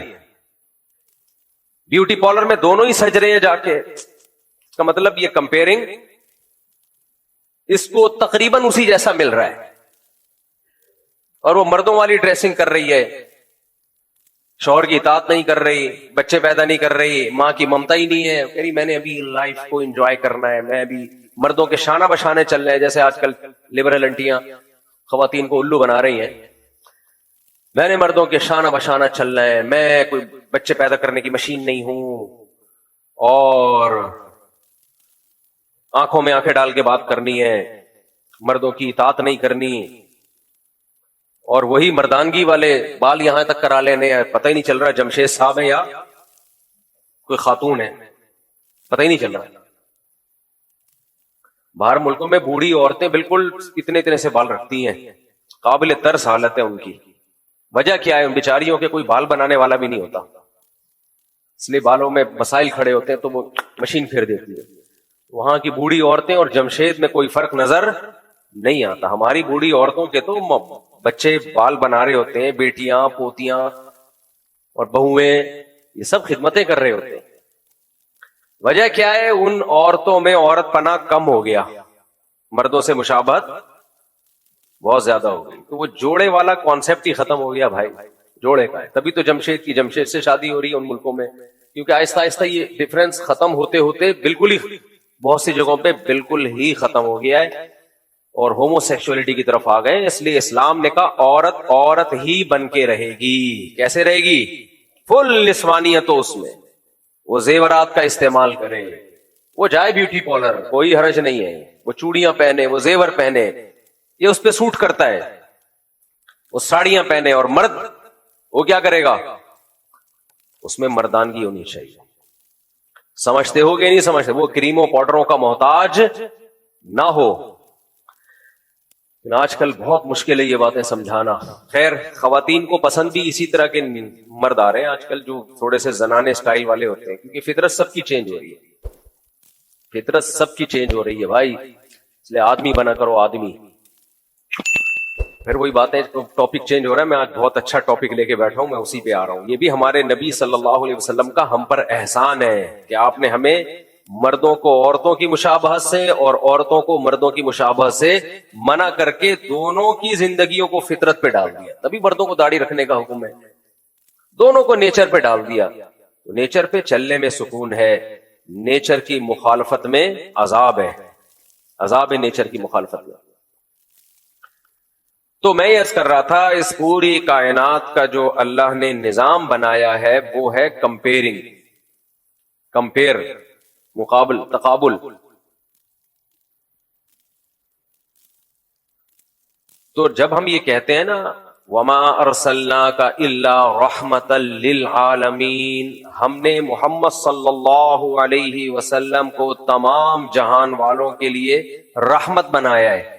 بیوٹی پارلر میں دونوں ہی سج رہے ہیں جا کے. اس کا مطلب یہ کمپیئرنگ اس کو تقریباً اسی جیسا مل رہا ہے. اور وہ مردوں والی ڈریسنگ کر رہی ہے، شوہر کی اطاعت نہیں کر رہی، بچے پیدا نہیں کر رہی، ماں کی ممتا ہی نہیں ہے. کہہ رہی میں نے ابھی لائف کو انجوائے کرنا ہے، میں ابھی مردوں کے شانہ بشانے چل رہے ہیں، جیسے آج کل لبرل انٹیاں خواتین کو الو بنا رہی ہیں. میں نے مردوں کے شانہ بشانہ چلنا ہے، میں کوئی بچے پیدا کرنے کی مشین نہیں ہوں، اور آنکھوں میں آنکھیں ڈال کے بات کرنی ہے، مردوں کی اطاعت نہیں کرنی. اور وہی مردانگی والے بال یہاں تک کرا لینے، پتہ ہی نہیں چل رہا جمشید صاحب ہے یا کوئی خاتون ہے، پتہ ہی نہیں چل رہا. باہر ملکوں میں بوڑھی عورتیں بالکل اتنے سے بال رکھتی ہیں، قابل ترس حالت ہے ان کی. وجہ کیا ہے؟ ان بیچاریوں کے کوئی بال بنانے والا بھی نہیں ہوتا، اس لیے بالوں میں مسائل کھڑے ہوتے ہیں تو وہ مشین پھیر دیتی ہے. وہاں کی بوڑھی عورتیں اور جمشید میں کوئی فرق نظر نہیں آتا. ہماری بوڑھی عورتوں کے تو بچے بال بنا رہے ہوتے ہیں، بیٹیاں، پوتیاں اور بہویں، یہ سب خدمتیں کر رہے ہوتے ہیں. وجہ کیا ہے؟ ان عورتوں میں عورت پنا کم ہو گیا، مردوں سے مشابہت بہت زیادہ ہو گئی. تو وہ جوڑے والا کانسیپٹ ہی ختم ہو گیا بھائی. جوڑے کا ہے. تبھی تو جمشید کی جمشید سے شادی ہو رہی ہے ان ملکوں میں, کیونکہ آہستہ آہستہ یہ ڈفرینس ختم ہوتے ہوتے بالکل ہی بہت سی جگہوں پہ بالکل ہی ختم ہو گیا ہے اور ہومو سیکشولیٹی کی طرف آ گئے. اس لیے اسلام نے کہا عورت عورت ہی بن کے رہے گی. کیسے رہے گی؟ فل نسوانیت ہو اس میں, وہ زیورات کا استعمال کرے, وہ جائے بیوٹی پارلر, کوئی حرج نہیں ہے, وہ چوڑیاں پہنے, وہ زیور پہنے, یہ اس پہ سوٹ کرتا ہے, وہ ساڑیاں پہنے. اور مرد وہ کیا کرے گا؟ اس میں مردانگی ہونی چاہیے. سمجھتے ہو گے نہیں سمجھتے؟ وہ کریموں پاؤڈروں کا محتاج نہ ہو. آج کل بہت مشکل ہے یہ باتیں سمجھانا. خیر, خواتین کو پسند بھی اسی طرح کے مرد آ رہے ہیں آج کل جو تھوڑے سے زنانے سٹائل والے ہوتے ہیں, کیونکہ فطرت سب کی چینج ہو رہی ہے. فطرت سب کی چینج ہو رہی ہے بھائی, اس لیے آدمی بنا کرو آدمی. پھر وہی باتیں, ٹاپک چینج ہو رہا ہے. میں آج بہت اچھا ٹاپک لے کے بیٹھا ہوں, میں اسی پہ آ رہا ہوں. یہ بھی ہمارے نبی صلی اللہ علیہ وسلم کا ہم پر احسان ہے کہ آپ نے ہمیں مردوں کو عورتوں کی مشابہت سے اور عورتوں کو مردوں کی مشابہت سے منع کر کے دونوں کی زندگیوں کو فطرت پہ ڈال دیا. تبھی مردوں کو داڑھی رکھنے کا حکم ہے, دونوں کو نیچر پہ ڈال دیا. تو نیچر پہ چلنے میں سکون ہے, نیچر کی مخالفت میں عذاب ہے, عذاب ہے نیچر کی مخالفت میں. تو میں یہ عرض کر رہا تھا, اس پوری کائنات کا جو اللہ نے نظام بنایا ہے وہ ہے کمپیئرنگ, کمپیئر, مقابل, تقابل. تو جب ہم یہ کہتے ہیں نا وما ارسلناک الا رحمتا للعالمین, ہم نے محمد صلی اللہ علیہ وسلم کو تمام جہان والوں کے لیے رحمت بنایا ہے,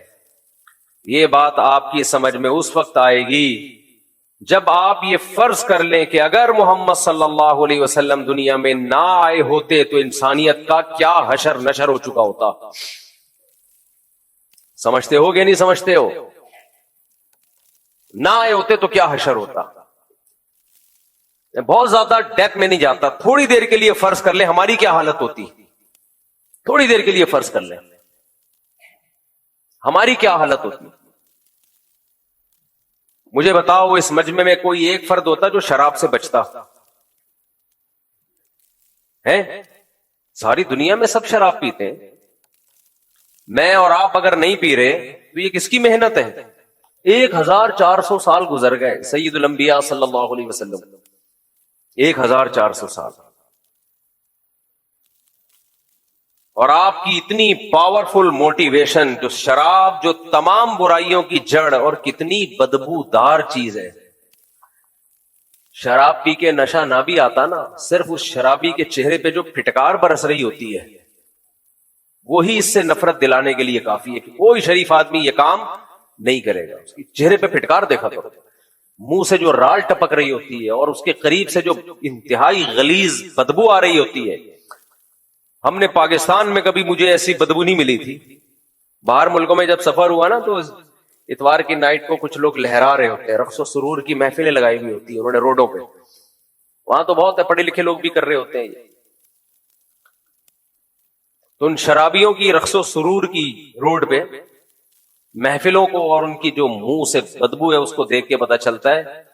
یہ بات آپ کی سمجھ میں اس وقت آئے گی جب آپ یہ فرض کر لیں کہ اگر محمد صلی اللہ علیہ وسلم دنیا میں نہ آئے ہوتے تو انسانیت کا کیا حشر نشر ہو چکا ہوتا. سمجھتے ہو گے نہیں سمجھتے ہو؟ نہ آئے ہوتے تو کیا حشر ہوتا. بہت زیادہ ڈیپتھ میں نہیں جاتا, تھوڑی دیر کے لیے فرض کر لیں ہماری کیا حالت ہوتی, تھوڑی دیر کے لیے فرض کر لیں ہماری کیا حالت ہوتی. مجھے بتاؤ اس مجمع میں کوئی ایک فرد ہوتا جو شراب سے بچتا ہے؟ ساری دنیا میں سب شراب پیتے ہیں, میں اور آپ اگر نہیں پی رہے تو یہ کس کی محنت ہے؟ 1400 سال گزر گئے سید الانبیاء صلی اللہ علیہ وسلم, 1400 سال, اور آپ کی اتنی پاورفل موٹیویشن, جو شراب جو تمام برائیوں کی جڑ اور کتنی بدبودار چیز ہے. شراب پی کے نشہ نہ بھی آتا نا, صرف اس شرابی کے چہرے پہ جو پھٹکار برس رہی ہوتی ہے وہی اس سے نفرت دلانے کے لیے کافی ہے کہ کوئی شریف آدمی یہ کام نہیں کرے گا. اس کی چہرے پہ پھٹکار دیکھا کرو, منہ سے جو رال ٹپک رہی ہوتی ہے اور اس کے قریب سے جو انتہائی غلیظ بدبو آ رہی ہوتی ہے. ہم نے پاکستان میں کبھی مجھے ایسی بدبو نہیں ملی تھی. باہر ملکوں میں جب سفر ہوا نا تو اتوار کی نائٹ کو کچھ لوگ لہرا رہے ہوتے ہیں, رقص و سرور کی محفلیں لگائی ہوئی ہوتی ہیں انہوں نے روڈوں پہ, وہاں تو بہت پڑھے لکھے لوگ بھی کر رہے ہوتے ہیں. تو ان شرابیوں کی رقص و سرور کی روڈ پہ محفلوں کو اور ان کی جو منہ سے بدبو ہے اس کو دیکھ کے پتہ چلتا ہے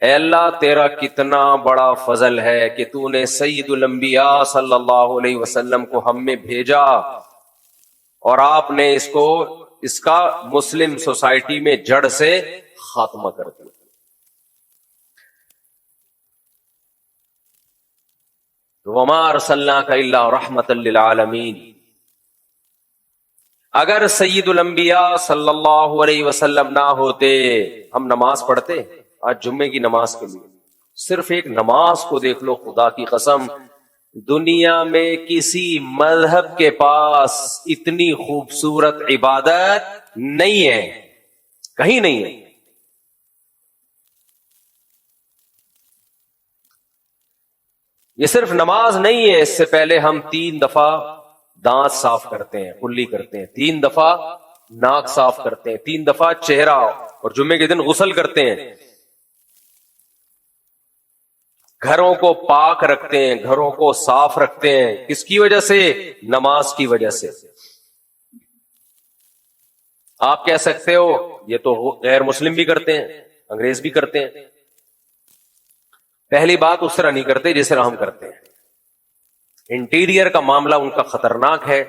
اے اللہ تیرا کتنا بڑا فضل ہے کہ تو نے سید الانبیاء صلی اللہ علیہ وسلم کو ہم میں بھیجا اور آپ نے اس کا مسلم سوسائٹی میں جڑ سے خاتمہ کر دیا. وما ارسلناک الا رحمتا للعالمین. اگر سید الانبیاء صلی اللہ علیہ وسلم نہ ہوتے, ہم نماز پڑھتے آج جمعے کی نماز کے لیے, صرف ایک نماز کو دیکھ لو, خدا کی قسم دنیا میں کسی مذہب کے پاس اتنی خوبصورت عبادت نہیں ہے, کہیں نہیں ہے. یہ صرف نماز نہیں ہے, اس سے پہلے ہم 3 دفعہ دانت صاف کرتے ہیں, کلی کرتے ہیں, 3 دفعہ ناک صاف کرتے ہیں, 3 دفعہ چہرہ, اور جمعے کے دن غسل کرتے ہیں. گھروں کو پاک رکھتے ہیں, گھروں کو صاف رکھتے ہیں. کس کی وجہ سے؟ نماز کی وجہ سے. آپ کہہ سکتے ہو یہ تو غیر مسلم بھی کرتے ہیں, انگریز بھی کرتے ہیں, پہلی بات اس طرح نہیں کرتے جس طرح ہم کرتے ہیں. انٹیریئر کا معاملہ ان کا خطرناک ہے،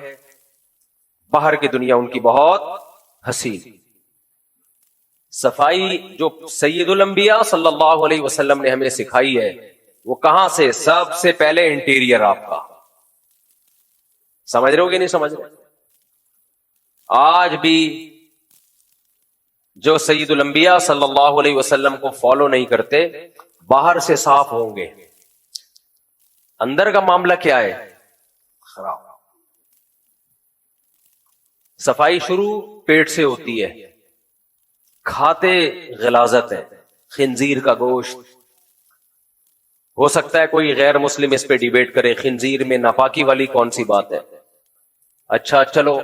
باہر کی دنیا ان کی بہت حسین. صفائی جو سید الانبیاء صلی اللہ علیہ وسلم نے ہمیں سکھائی ہے وہ کہاں سے؟ سب سے پہلے انٹیریئر آپ کا. سمجھ رہے ہو کہ نہیں سمجھ رہے؟ آج بھی جو سید الانبیاء صلی اللہ علیہ وسلم کو فالو نہیں کرتے باہر سے صاف ہوں گے، اندر کا معاملہ کیا ہے؟ خراب. صفائی شروع پیٹ سے ہوتی ہے. کھاتے غلاظت ہے، خنزیر کا گوشت. ہو سکتا ہے کوئی غیر مسلم اس پہ ڈیبیٹ کرے خنزیر میں ناپاکی والی کون سی بات ہے. اچھا چلو،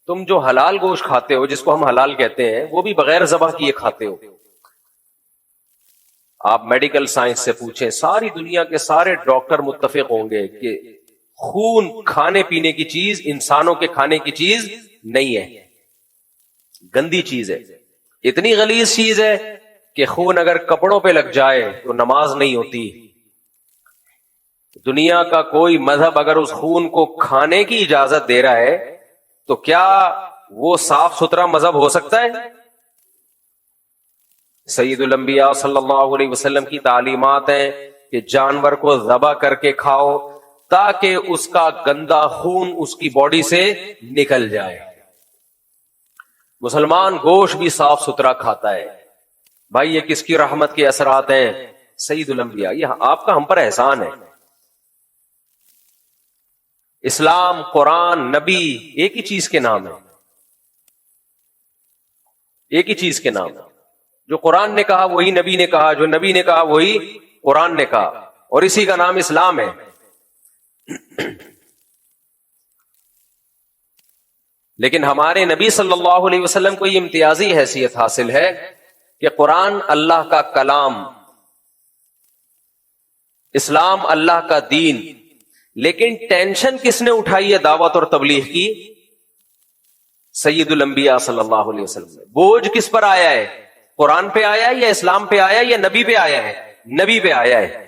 تم جو حلال گوشت کھاتے ہو جس کو ہم حلال کہتے ہیں وہ بھی بغیر ذبح کیے کھاتے ہو. آپ میڈیکل سائنس سے پوچھیں، ساری دنیا کے سارے ڈاکٹر متفق ہوں گے کہ خون کھانے پینے کی چیز، انسانوں کے کھانے کی چیز نہیں ہے، گندی چیز ہے. اتنی غلیظ چیز ہے کہ خون اگر کپڑوں پہ لگ جائے تو نماز نہیں ہوتی. دنیا کا کوئی مذہب اگر اس خون کو کھانے کی اجازت دے رہا ہے تو کیا وہ صاف ستھرا مذہب ہو سکتا ہے؟ سید الانبیاء صلی اللہ علیہ وسلم کی تعلیمات ہیں کہ جانور کو ذبح کر کے کھاؤ تاکہ اس کا گندا خون اس کی باڈی سے نکل جائے. مسلمان گوشت بھی صاف ستھرا کھاتا ہے. بھائی یہ کس کی رحمت کے اثرات ہیں؟ سید الانبیاء. یہ آپ کا ہم پر احسان ہے. اسلام، قرآن، نبی ایک ہی چیز کے نام ہے، ایک ہی چیز کے نام ہے. جو قرآن نے کہا وہی نبی نے کہا، جو نبی نے کہا وہی قرآن نے کہا، اور اسی کا نام اسلام ہے. لیکن ہمارے نبی صلی اللہ علیہ وسلم کو یہ امتیازی حیثیت حاصل ہے کہ قرآن اللہ کا کلام، اسلام اللہ کا دین. لیکن ٹینشن کس نے اٹھائی ہے دعوت اور تبلیغ کی؟ سید الانبیاء صلی اللہ علیہ وسلم. بوجھ کس پر آیا ہے؟ قرآن پہ آیا ہے یا اسلام پہ آیا ہے یا نبی پہ آیا ہے؟ نبی پہ آیا ہے.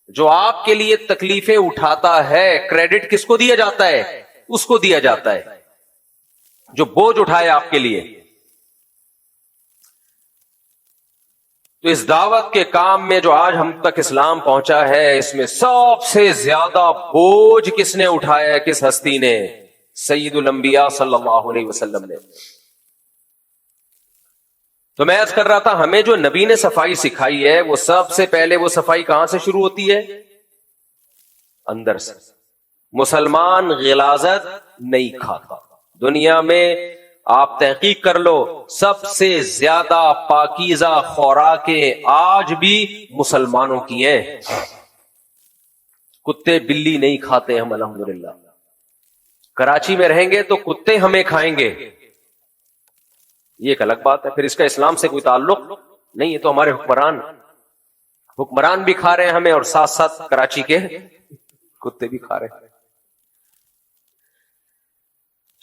جو آپ کے لیے تکلیفیں اٹھاتا ہے کریڈٹ کس کو دیا جاتا ہے؟ اس کو دیا جاتا ہے جو بوجھ اٹھائے آپ کے لیے. تو اس دعوت کے کام میں جو آج ہم تک اسلام پہنچا ہے اس میں سب سے زیادہ بوجھ کس نے اٹھایا ہے؟ کس ہستی نے؟ سید الانبیاء صلی اللہ علیہ وسلم نے. تو میں عرض کر رہا تھا ہمیں جو نبی نے صفائی سکھائی ہے وہ سب سے پہلے وہ صفائی کہاں سے شروع ہوتی ہے؟ اندر سے. مسلمان غلاظت نہیں کھاتا. دنیا میں آپ تحقیق کر لو سب سے زیادہ پاکیزہ خوراکیں آج بھی مسلمانوں کی ہیں. کتے بلی نہیں کھاتے ہم الحمدللہ. کراچی میں رہیں گے تو کتے ہمیں کھائیں گے، یہ ایک الگ بات ہے. پھر اس کا اسلام سے کوئی تعلق نہیں ہے. تو ہمارے حکمران بھی کھا رہے ہیں ہمیں اور ساتھ ساتھ کراچی کے کتے بھی کھا رہے ہیں.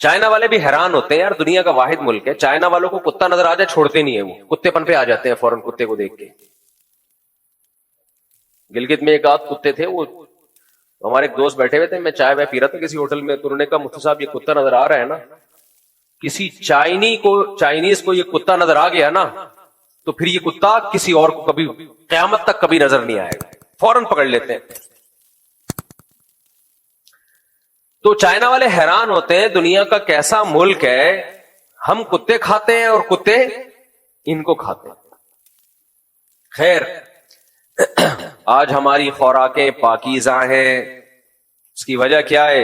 چائنا والے بھی حیران ہوتے ہیں، یار دنیا کا واحد ملک ہے، چائنا والوں کو کتا نظر آ جائے چھوڑتے نہیں ہیں، وہ کتے پن پہ آ جاتے ہیں فوراً کتے کو دیکھ کے. گلگت میں ایک آدھ کتے تھے، وہ ہمارے ایک دوست بیٹھے ہوئے تھے، میں چائے پی رہا تھا کسی ہوٹل میں، تو انہوں نے کہا مفتی صاحب یہ کتا نظر آ رہا ہے نا، کسی چائنیز کو یہ کتا نظر آ گیا نا تو پھر یہ کتا کسی اور کو کبھی قیامت تک کبھی نظر نہیں آئے گا، فوراً پکڑ لیتے ہیں. تو چائنا والے حیران ہوتے ہیں دنیا کا کیسا ملک ہے، ہم کتے کھاتے ہیں اور کتے ان کو کھاتے ہیں. خیر آج ہماری خوراکیں پاکیزہ ہیں، اس کی وجہ کیا ہے؟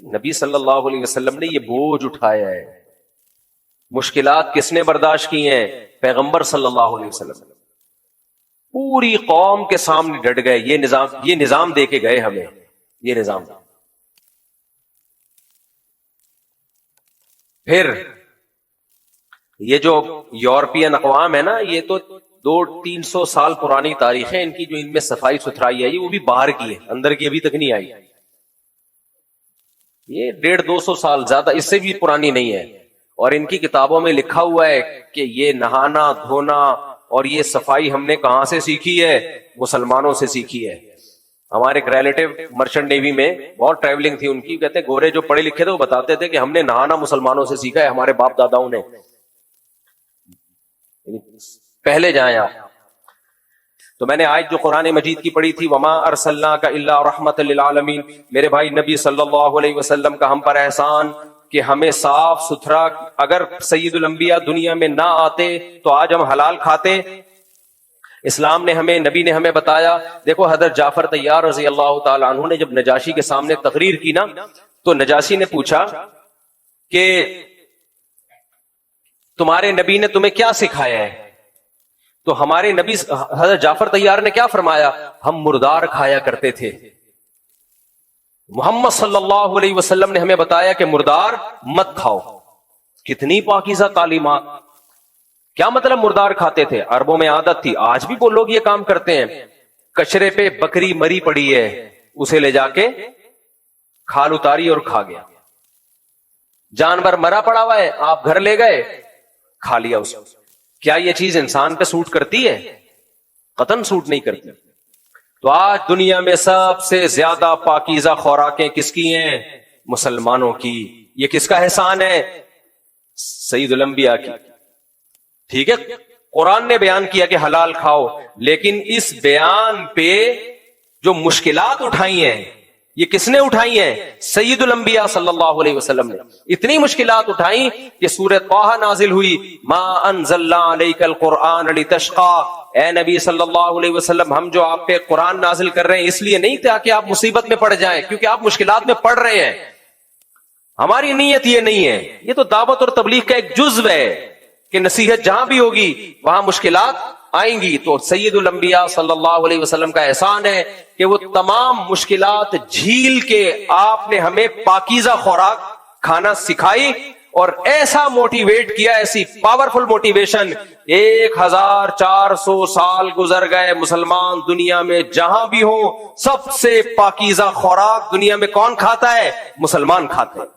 نبی صلی اللہ علیہ وسلم نے یہ بوجھ اٹھایا ہے. مشکلات کس نے برداشت کی ہیں؟ پیغمبر صلی اللہ علیہ وسلم. پوری قوم کے سامنے ڈٹ گئے، یہ نظام دے کے گئے ہمیں، یہ نظام. پھر یہ جو یورپین اقوام ہے نا، یہ تو 200-300 سال پرانی تاریخ ہے ان کی، جو ان میں صفائی ستھرائی ہے وہ بھی باہر کی ہے، اندر کی ابھی تک نہیں آئی. یہ 150-200 سال، زیادہ اس سے بھی پرانی نہیں ہے. اور ان کی کتابوں میں لکھا ہوا ہے کہ یہ نہانا دھونا اور یہ صفائی ہم نے کہاں سے سیکھی ہے؟ مسلمانوں سے سیکھی ہے. ہمارے ایک ریلیٹو مرچنٹ نیوی میں بہت ٹریولنگ تھی ان کی, کہتے ہیں گورے جو پڑھے لکھے تھے وہ بتاتے تھے کہ ہم نے نہانا مسلمانوں سے سیکھا ہے, ہمارے باپ داداؤں نے. پہلے جائیں آپ. تو میں نے آیت جو قرآن مجید کی پڑھی تھی, وما ارسلناک الا رحمت للعالمین, میرے بھائی نبی صلی اللہ علیہ وسلم کا ہم پر احسان کہ ہمیں صاف ستھرا, اگر سید الانبیاء دنیا میں نہ آتے تو آج ہم حلال کھاتے. اسلام نے ہمیں, نبی نے ہمیں بتایا. دیکھو حضرت جعفر طیار رضی اللہ تعالی عنہ نے جب نجاشی کے سامنے تقریر کی نا, تو نجاشی نے پوچھا کہ تمہارے نبی نے تمہیں کیا سکھایا ہے؟ تو ہمارے نبی حضرت جعفر طیار نے کیا فرمایا؟ ہم مردار کھایا کرتے تھے. محمد صلی اللہ علیہ وسلم نے ہمیں بتایا کہ مردار مت کھاؤ. کتنی پاکیزہ تعلیمات. کیا مطلب مردار کھاتے تھے؟ عربوں میں عادت تھی, آج بھی وہ لوگ یہ کام کرتے ہیں. کچرے پہ بکری مری پڑی ہے, اسے لے جا کے کھال اتاری اور کھا گیا. جانور مرا پڑا ہوا ہے, آپ گھر لے گئے, کھا لیا اسے. کیا یہ چیز انسان پہ سوٹ کرتی ہے؟ قطعاً سوٹ نہیں کرتی. تو آج دنیا میں سب سے زیادہ پاکیزہ خوراکیں کس کی ہیں؟ مسلمانوں کی. یہ کس کا احسان ہے؟ سید الانبیاء کی. ٹھیک ہے, قرآن نے بیان کیا کہ حلال کھاؤ, لیکن اس بیان پہ جو مشکلات اٹھائی ہیں یہ کس نے اٹھائی ہیں؟ سید الانبیاء صلی اللہ علیہ وسلم نے. اتنی مشکلات اٹھائیں کہ سورہ طٰہٰ نازل ہوئی, ما انزلنا علیک القرآن لتشقی. اے نبی صلی اللہ علیہ وسلم, ہم جو آپ پہ قرآن نازل کر رہے ہیں اس لیے نہیں تھا کہ آپ مصیبت میں پڑ جائیں, کیونکہ آپ مشکلات میں پڑ رہے ہیں. ہماری نیت یہ نہیں ہے. یہ تو دعوت اور تبلیغ کا ایک جزو ہے کہ نصیحت جہاں بھی ہوگی وہاں مشکلات آئیں گی. تو سید الانبیاء صلی اللہ علیہ وسلم کا احسان ہے کہ وہ تمام مشکلات جھیل کے آپ نے ہمیں پاکیزہ خوراک کھانا سکھائی, اور ایسا موٹیویٹ کیا, ایسی پاورفل موٹیویشن. 1400 سال گزر گئے, مسلمان دنیا میں جہاں بھی ہو سب سے پاکیزہ خوراک دنیا میں کون کھاتا ہے؟ مسلمان کھاتے ہیں.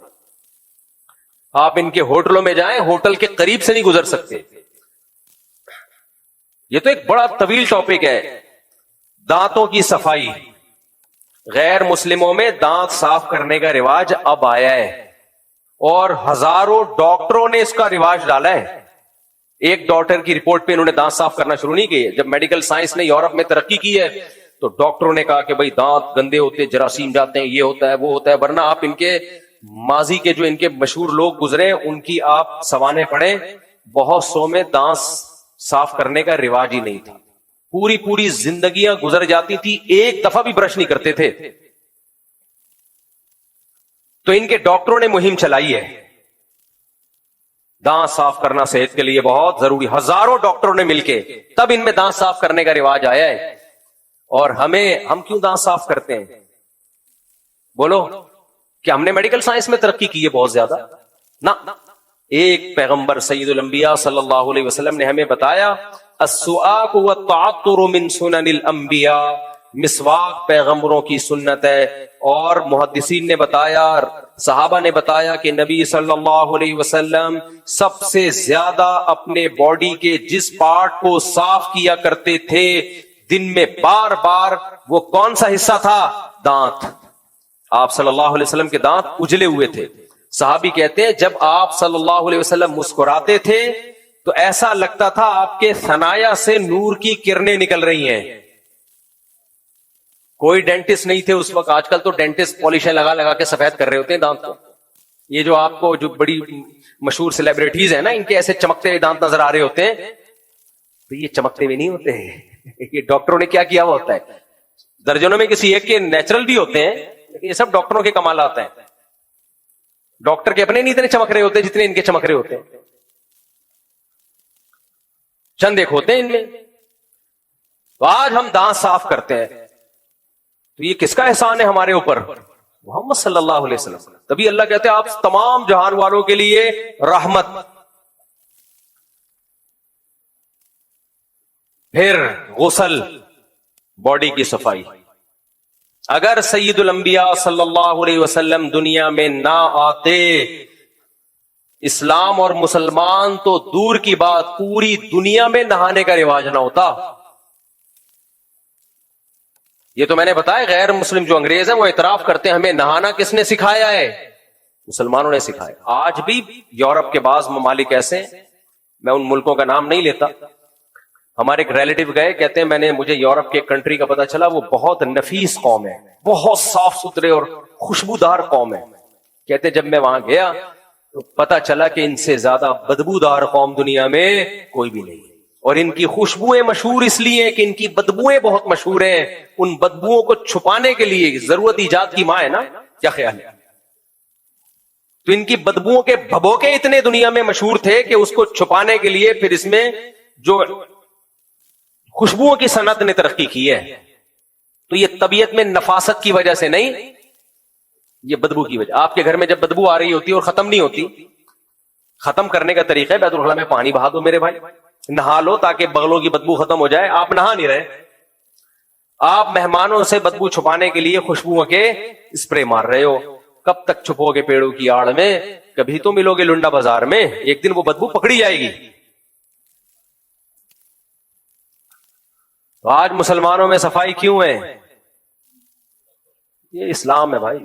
آپ ان کے ہوٹلوں میں جائیں, ہوٹل کے قریب سے نہیں گزر سکتے. یہ تو ایک بڑا طویل ٹاپک ہے. دانتوں کی صفائی. غیر مسلموں میں دانت صاف کرنے کا رواج اب آیا ہے, اور ہزاروں ڈاکٹروں نے اس کا رواج ڈالا ہے. ایک ڈاکٹر کی رپورٹ پہ انہوں نے دانت صاف کرنا شروع نہیں کیے. جب میڈیکل سائنس نے یورپ میں ترقی کی ہے تو ڈاکٹروں نے کہا کہ بھائی دانت گندے ہوتے, جراثیم جاتے ہیں, یہ ہوتا ہے وہ ہوتا ہے. ورنہ آپ ان کے ماضی کے جو ان کے مشہور لوگ گزرے ان کی آپ سوانے پڑھیں, بہت سو میں دانت صاف کرنے کا رواج ہی نہیں تھا. پوری زندگیاں گزر جاتی تھی, ایک دفعہ بھی برش نہیں کرتے تھے. تو ان کے ڈاکٹروں نے مہم چلائی ہے, دانت صاف کرنا صحت کے لیے بہت ضروری. ہزاروں ڈاکٹروں نے مل کے تب ان میں دانت صاف کرنے کا رواج آیا ہے. اور ہم کیوں دانت صاف کرتے ہیں؟ بولو, کہ ہم نے میڈیکل سائنس میں ترقی کی ہے بہت زیادہ؟ نہ. ایک پیغمبر سید الانبیاء صلی اللہ علیہ وسلم نے ہمیں بتایا, السواک والتعطر من سنن الانبیاء. مسواک پیغمبروں کی سنت ہے. اور محدثین نے بتایا, صحابہ نے بتایا کہ نبی صلی اللہ علیہ وسلم سب سے زیادہ اپنے باڈی کے جس پارٹ کو صاف کیا کرتے تھے دن میں بار بار, وہ کون سا حصہ تھا؟ دانت. آپ صلی اللہ علیہ وسلم کے دانت اجلے ہوئے تھے. صحابی کہتے ہیں جب آپ صلی اللہ علیہ وسلم مسکراتے تھے تو ایسا لگتا تھا آپ کے ثنایا سے نور کی کرنیں نکل رہی ہیں. کوئی ڈینٹسٹ نہیں تھے اس وقت. آج کل تو ڈینٹسٹ پالشیں لگا لگا کے سفید کر رہے ہوتے ہیں دانت کو. یہ جو آپ کو جو بڑی مشہور سیلیبریٹیز ہیں نا, ان کے ایسے چمکتے ہوئے دانت نظر آ رہے ہوتے ہیں, تو یہ چمکتے ہوئے نہیں ہوتے ہیں. یہ ڈاکٹروں نے کیا کیا ہوا ہوتا ہے. درجنوں میں کسی ایک کے نیچرل بھی ہوتے ہیں, لیکن یہ سب ڈاکٹروں کے کمالات ہیں. ڈاکٹر کے اپنے نہیں اتنے چمک رہے ہوتے جتنے ان کے چمک رہے ہوتے ہیں. چند ایک ہوتے ہیں ان میں. تو آج ہم دانت صاف کرتے ہیں, تو یہ کس کا احسان ہے ہمارے اوپر؟ محمد صلی اللہ علیہ وسلم. تبھی اللہ کہتے ہیں آپ تمام جہان والوں کے لیے رحمت. پھر غسل, باڈی کی صفائی. اگر سید الانبیاء صلی اللہ علیہ وسلم دنیا میں نہ آتے اسلام اور مسلمان تو دور کی بات، پوری دنیا میں نہانے کا رواج نہ ہوتا. یہ تو میں نے بتایا غیر مسلم جو انگریز ہیں وہ اعتراف کرتے ہیں ہمیں نہانا کس نے سکھایا ہے؟ مسلمانوں نے سکھایا. آج بھی یورپ کے بعض ممالک ایسے ہیں، میں ان ملکوں کا نام نہیں لیتا، ہمارے ایک ریلیٹو گئے، کہتے ہیں مجھے یورپ کے کنٹری کا پتا چلا، وہ بہت نفیس قوم ہے، بہت صاف ستھرے اور خوشبودار قوم ہے. کہتے جب میں وہاں گیا تو پتا چلا کہ ان سے زیادہ بدبودار قوم دنیا میں کوئی بھی نہیں. اور ان کی خوشبوئیں مشہور اس لیے کہ ان کی بدبوئیں بہت مشہور ہیں. ان بدبوؤں کو چھپانے کے لیے ضرورت ایجاد کی ماں ہے نا، کیا خیال ہے؟ تو ان کی بدبوؤں کے بھبوکے اتنے دنیا میں مشہور تھے کہ اس کو چھپانے کے لیے پھر اس میں جو خوشبوؤں کی صنعت نے ترقی کی ہے. تو یہ طبیعت میں نفاست کی وجہ سے نہیں، یہ بدبو کی وجہ. آپ کے گھر میں جب بدبو آ رہی ہوتی ہے اور ختم نہیں ہوتی، ختم کرنے کا طریقہ ہے بیت الخلا میں پانی بہا دو میرے بھائی، نہا لو تاکہ بغلوں کی بدبو ختم ہو جائے. آپ نہا نہیں رہے، آپ مہمانوں سے بدبو چھپانے کے لیے خوشبوؤں کے اسپرے مار رہے ہو. کب تک چھپو گے پیڑوں کی آڑ میں؟ کبھی تو ملو گے لنڈا بازار میں، ایک دن وہ بدبو پکڑی جائے گی. تو آج مسلمانوں میں صفائی کیوں ہے؟ یہ اسلام ہے بھائی.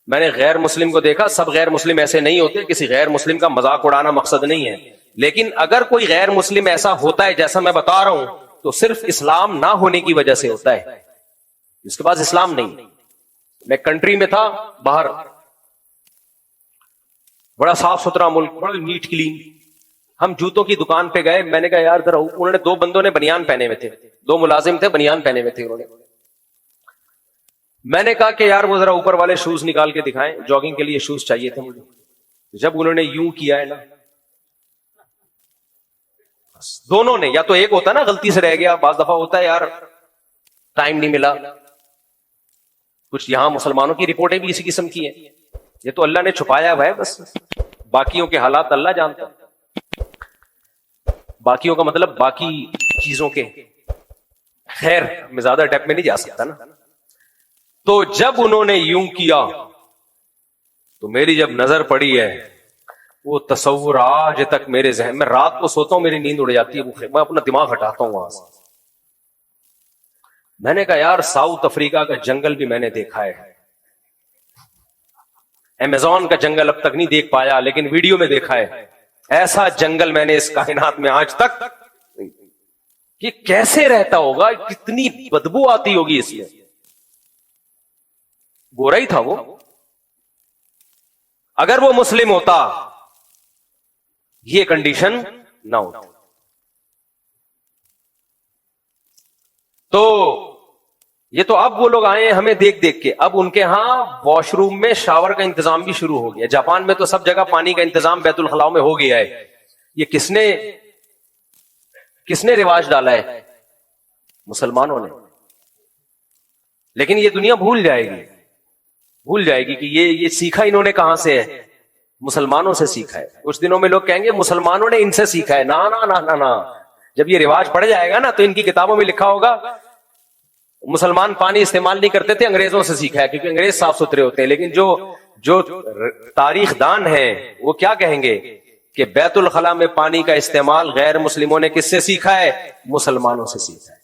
میں نے غیر مسلم کو دیکھا، سب غیر مسلم ایسے نہیں ہوتے، کسی غیر مسلم کا مذاق اڑانا مقصد نہیں ہے، لیکن اگر کوئی غیر مسلم ایسا ہوتا ہے جیسا میں بتا رہا ہوں تو صرف اسلام نہ ہونے کی وجہ سے ہوتا ہے، اس کے پاس اسلام نہیں. میں کنٹری میں تھا باہر، بڑا صاف ستھرا ملک، بڑا نیٹ کلین. ہم جوتوں کی دکان پہ گئے، میں نے کہا یار ذرا، انہوں نے دو بندوں نے بنیان پہنے ہوئے تھے، دو ملازم تھے بنیان پہنے ہوئے تھے انہوں نے. میں نے کہا کہ یار وہ ذرا اوپر والے شوز نکال کے دکھائیں، جاگنگ کے لیے شوز چاہیے تھے مجھے. جب انہوں نے یوں کیا ہے نا، دونوں نے، یا تو ایک ہوتا ہے نا غلطی سے رہ گیا، بعض دفعہ ہوتا ہے یار ٹائم نہیں ملا. کچھ یہاں مسلمانوں کی رپورٹیں بھی اسی قسم کی ہیں. یہ تو اللہ نے چھپایا ہوا ہے، بس باقیوں کے حالات اللہ جانتا ہے. باقیوں کا مطلب باقی چیزوں کے. خیر میں زیادہ ڈیپ میں نہیں جا سکتا نا. تو جب انہوں نے یوں کیا تو میری جب نظر پڑی ہے وہ تصور آج تک میرے ذہن میں، رات کو سوتا ہوں میری نیند اڑ جاتی ہے، میں اپنا دماغ ہٹاتا ہوں وہاں سے. میں نے کہا یار ساؤتھ افریقہ کا جنگل بھی میں نے دیکھا ہے، امیزون کا جنگل اب تک نہیں دیکھ پایا لیکن ویڈیو میں دیکھا ہے. ایسا جنگل میں نے اس کائنات میں آج تک، کہ کیسے رہتا ہوگا، کتنی بدبو آتی ہوگی اس میں. گورا ہی تھا وہ. اگر وہ مسلم ہوتا یہ کنڈیشن نہ ہوتی. تو یہ تو اب وہ لوگ آئے ہیں ہمیں دیکھ دیکھ کے. اب ان کے ہاں واش روم میں شاور کا انتظام بھی شروع ہو گیا. جاپان میں تو سب جگہ پانی کا انتظام بیت الخلاء میں ہو گیا ہے. یہ کس نے رواج ڈالا ہے؟ مسلمانوں نے. لیکن یہ دنیا بھول جائے گی کہ یہ سیکھا انہوں نے کہاں سے ہے؟ مسلمانوں سے سیکھا ہے. کچھ دنوں میں لوگ کہیں گے مسلمانوں نے ان سے سیکھا ہے. نا. جب یہ رواج پڑ جائے گا نا تو ان کی کتابوں میں لکھا ہوگا مسلمان پانی استعمال نہیں کرتے تھے، انگریزوں سے سیکھا ہے، کیونکہ انگریز صاف ستھرے ہوتے ہیں. لیکن جو تاریخ دان ہیں وہ کیا کہیں گے کہ بیت الخلاء میں پانی کا استعمال غیر مسلموں نے کس سے سیکھا ہے؟ مسلمانوں سے سیکھا ہے.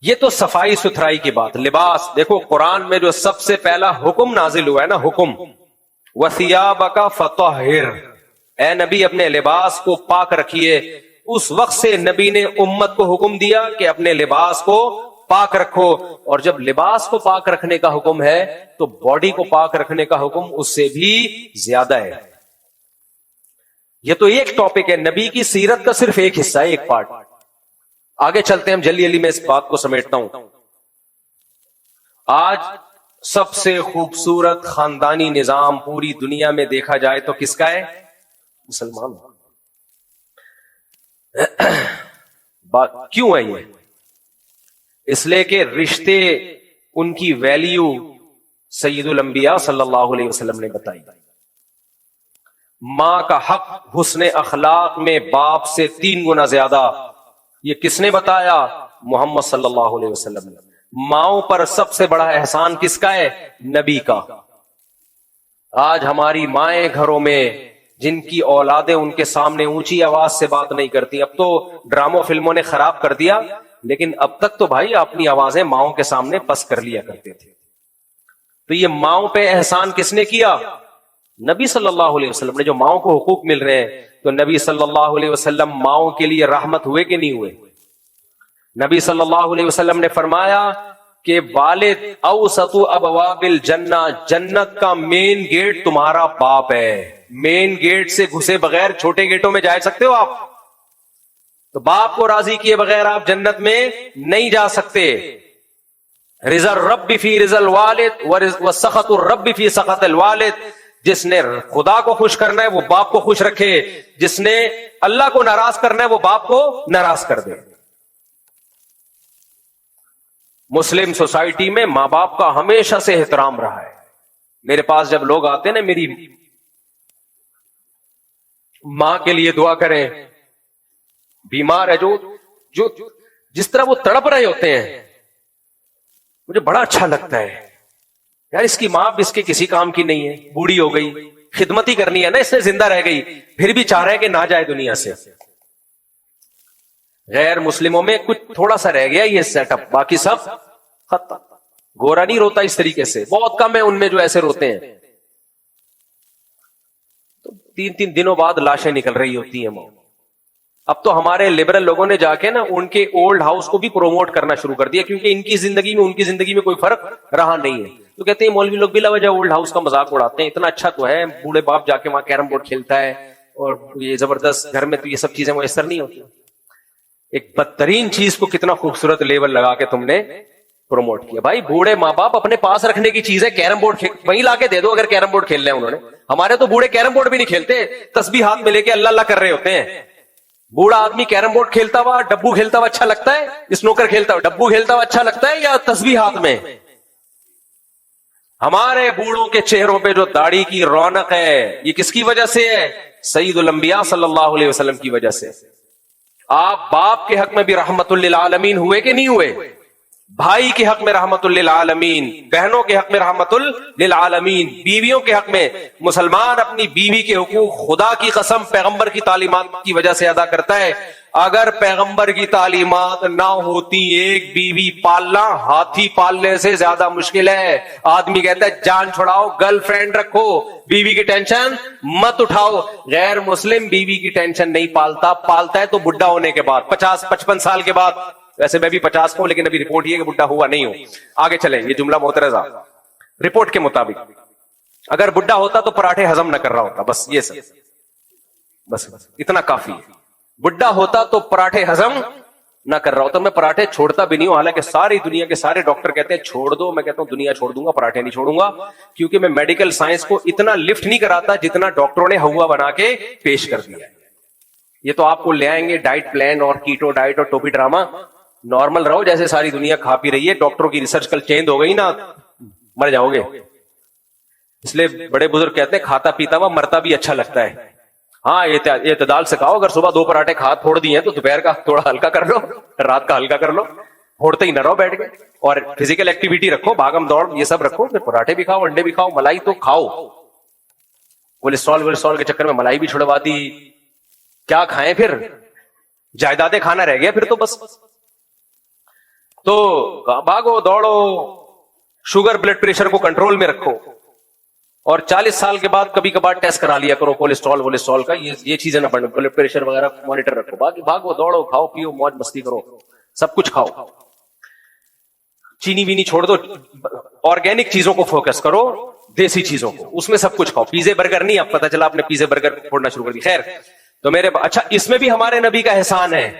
یہ تو صفائی ستھرائی کی بات. لباس دیکھو، قرآن میں جو سب سے پہلا حکم نازل ہوا ہے نا، حکم وَثِيَابَكَ فَطَهِّرْ، اے نبی اپنے لباس کو پاک رکھیے. اس وقت سے نبی نے امت کو حکم دیا کہ اپنے لباس کو پاک رکھو. اور جب لباس کو پاک رکھنے کا حکم ہے تو باڈی کو پاک رکھنے کا حکم اس سے بھی زیادہ ہے. یہ تو ایک ٹاپک ہے، نبی کی سیرت کا صرف ایک حصہ ہے، ایک پارٹ. آگے چلتے ہیں ہم جلدی جلدی میں اس بات کو سمیٹتا ہوں. آج سب سے خوبصورت خاندانی نظام پوری دنیا میں دیکھا جائے تو کس کا ہے؟ مسلمان. کیوں ہے یہ؟ اس لیے کہ رشتے، ان کی ویلیو سید الانبیاء صلی اللہ علیہ وسلم نے بتائی. ماں کا حق حسن اخلاق میں باپ سے 3 گنا زیادہ. یہ کس نے بتایا؟ محمد صلی اللہ علیہ وسلم نے. ماؤں پر سب سے بڑا احسان کس کا ہے؟ نبی کا. آج ہماری مائیں گھروں میں جن کی اولادیں ان کے سامنے اونچی آواز سے بات نہیں کرتی. اب تو ڈراموں فلموں نے خراب کر دیا, لیکن اب تک تو بھائی اپنی آوازیں ماؤں کے سامنے پس کر لیا کرتے تھے. تو یہ ماؤں پہ احسان کس نے کیا؟ نبی صلی اللہ علیہ وسلم نے. جو ماؤں کو حقوق مل رہے ہیں, تو نبی صلی اللہ علیہ وسلم ماؤں کے لیے رحمت ہوئے کہ نہیں ہوئے؟ نبی صلی اللہ علیہ وسلم نے فرمایا کہ والد اوسط ابواب الجنہ, جنت کا مین گیٹ تمہارا باپ ہے. مین گیٹ سے گھسے بغیر چھوٹے گیٹوں میں جا سکتے ہو آپ؟ تو باپ کو راضی کیے بغیر آپ جنت میں نہیں جا سکتے. رضا الرب فی رضا الوالد وسخط الرب فی سخط الوالد. جس نے خدا کو خوش کرنا ہے وہ باپ کو خوش رکھے, جس نے اللہ کو ناراض کرنا ہے وہ باپ کو ناراض کر دے. مسلم سوسائٹی میں ماں باپ کا ہمیشہ سے احترام رہا ہے. میرے پاس جب لوگ آتے ہیں نا, میری ماں کے لیے دعا کریں, بیمار ہے جو جس طرح وہ تڑپ رہے ہوتے ہیں, مجھے بڑا اچھا لگتا ہے. یار اس کی ماں بھی اس کے کسی کام کی نہیں ہے, بوڑھی ہو گئی, خدمت ہی کرنی ہے نا, اس نے زندہ رہ گئی, پھر بھی چاہ رہے ہیں کہ نہ جائے دنیا سے. غیر مسلموں میں کچھ تھوڑا سا رہ گیا یہ سیٹ اپ, باقی سب ختم. گورا نہیں روتا اس طریقے سے, بہت کم ہے ان میں جو ایسے روتے ہیں. تو 3 دنوں بعد لاشیں نکل رہی ہوتی ہیں. اب تو ہمارے لبرل لوگوں نے جا کے نا ان کے اولڈ ہاؤس کو بھی پروموٹ کرنا شروع کر دیا, کیونکہ ان کی زندگی میں ان کی زندگی میں کوئی فرق رہا نہیں ہے. تو کہتے ہیں مولوی لوگ بلا وجہ اولڈ ہاؤس کا مذاق اڑاتے ہیں, اتنا اچھا تو ہے, بوڑھے باپ جا کے وہاں کیرم بورڈ کھیلتا ہے, اور یہ زبردست گھر میں تو یہ سب چیزیں میسر نہیں ہوتی. ایک بدترین چیز کو کتنا خوبصورت لیبل لگا کے تم نے پروموٹ کیا. بھائی بوڑھے ماں باپ اپنے پاس رکھنے کی چیز ہے, کیرم بورڈ وہیں لا کے دے دو اگر کیرم بورڈ کھیل رہے ہیں انہوں نے. ہمارے تو بوڑھے کیرم بورڈ بھی نہیں کھیلتے, تسبیح ہاتھ میں لے کے اللہ اللہ کر رہے ہوتے ہیں. بوڑھا آدمی کیرم بورڈ کھیلتا ہوا, ڈبو کھیلتا ہوا اچھا لگتا ہے, اسنوکر کھیلتا ہوا, ڈبو کھیلتا ہوا اچھا لگتا ہے, یا تسبیح ہاتھ میں؟ ہمارے بوڑھوں کے چہروں پہ جو داڑھی کی رونق ہے, یہ کس کی وجہ سے ہے؟ سید الانبیاء صلی اللہ علیہ وسلم کی وجہ سے. آپ باپ کے حق میں بھی رحمت للعالمین ہوئے کہ نہیں ہوئے؟ بھائی کے حق میں رحمت للعالمین, بہنوں کے حق میں رحمت للعالمین, بیویوں کے حق میں. مسلمان اپنی بیوی کے حقوق خدا کی قسم پیغمبر کی تعلیمات کی وجہ سے ادا کرتا ہے. اگر پیغمبر کی تعلیمات نہ ہوتی, ایک بیوی پالنا ہاتھی پالنے سے زیادہ مشکل ہے. آدمی کہتا ہے جان چھڑاؤ, گرل فرینڈ رکھو, بیوی کی ٹینشن مت اٹھاؤ. غیر مسلم بیوی کی ٹینشن نہیں پالتا, پالتا ہے تو بڈھا ہونے کے بعد, 50-55 سال کے بعد. ویسے میں بھی 50 ہوں, لیکن ابھی رپورٹ یہ کہ بڈھا ہوا نہیں ہوں. آگے چلیں, یہ جملہ معترضہ. رپورٹ کے مطابق اگر بڈھا ہوتا تو پراٹھے ہضم نہ کر رہا ہوتا, بس یہ سب, بس اتنا کافی ہے. بڈھا ہوتا تو پراٹھے ہضم نہ کر رہا ہوتا. میں پراٹھے چھوڑتا بھی نہیں ہوں, حالانکہ ساری دنیا کے سارے ڈاکٹر کہتے ہیں چھوڑ دو. میں کہتا ہوں دنیا چھوڑ دوں گا, پراٹھے نہیں چھوڑوں گا, کیونکہ میں میڈیکل سائنس کو اتنا لفٹ نہیں کراتا جتنا ڈاکٹروں نے ہوا بنا کے پیش کر دیا. یہ تو آپ کو لے آئیں گے ڈائٹ پلان اور کیٹو ڈائٹ اور ٹوپی ڈراما, نارمل رہو جیسے ساری دنیا کھا پی رہی ہے. ڈاکٹروں کی ریسرچ کل چینج ہو گئی نا, مر جاؤ گے. اس لیے بڑے بزرگ کہتے ہیں کھاتا پیتا ہوا مرتا بھی اچھا لگتا ہے. ہاں اعتدال سے کھاؤ. اگر صبح 2 پراٹھے پھوڑ دیے ہیں تو دوپہر کا تھوڑا ہلکا کر لو, رات کا ہلکا کر لو, پھوڑتے ہی نہ رہو بیٹھ کے. اور فزیکل ایکٹیویٹی رکھو, بھاگم دوڑ یہ سب رکھو. پھر پراٹھے بھی کھاؤ, انڈے بھی کھاؤ, ملائی تو کھاؤ. کولیسٹرول کے چکر میں ملائی بھی چھڑوا دی, کیا کھائیں پھر؟ جائیدادیں کھانا رہ گیا پھر تو بس. تو بھاگو دوڑو, شوگر بلڈ پریشر کو کنٹرول میں رکھو, اور 40 سال کے بعد کبھی کبھار ٹیسٹ کرا لیا کرو کولیسٹرول کا. یہ چیزیں نہ بڑھیں, بلڈ پریشر وغیرہ مانیٹر رکھو. باقی بھاگو دوڑو, کھاؤ پیو, موج مستی کرو, سب کچھ کھاؤ. چینی وینی چھوڑ دو, آرگینک چیزوں کو فوکس کرو, دیسی چیزوں کو, اس میں سب کچھ کھاؤ. پیزے برگر نہیں, اب پتا چلا آپ نے پیزے برگر چھوڑنا شروع کر دی. خیر, تو میرے اچھا اس میں بھی ہمارے نبی کا احسان ہے.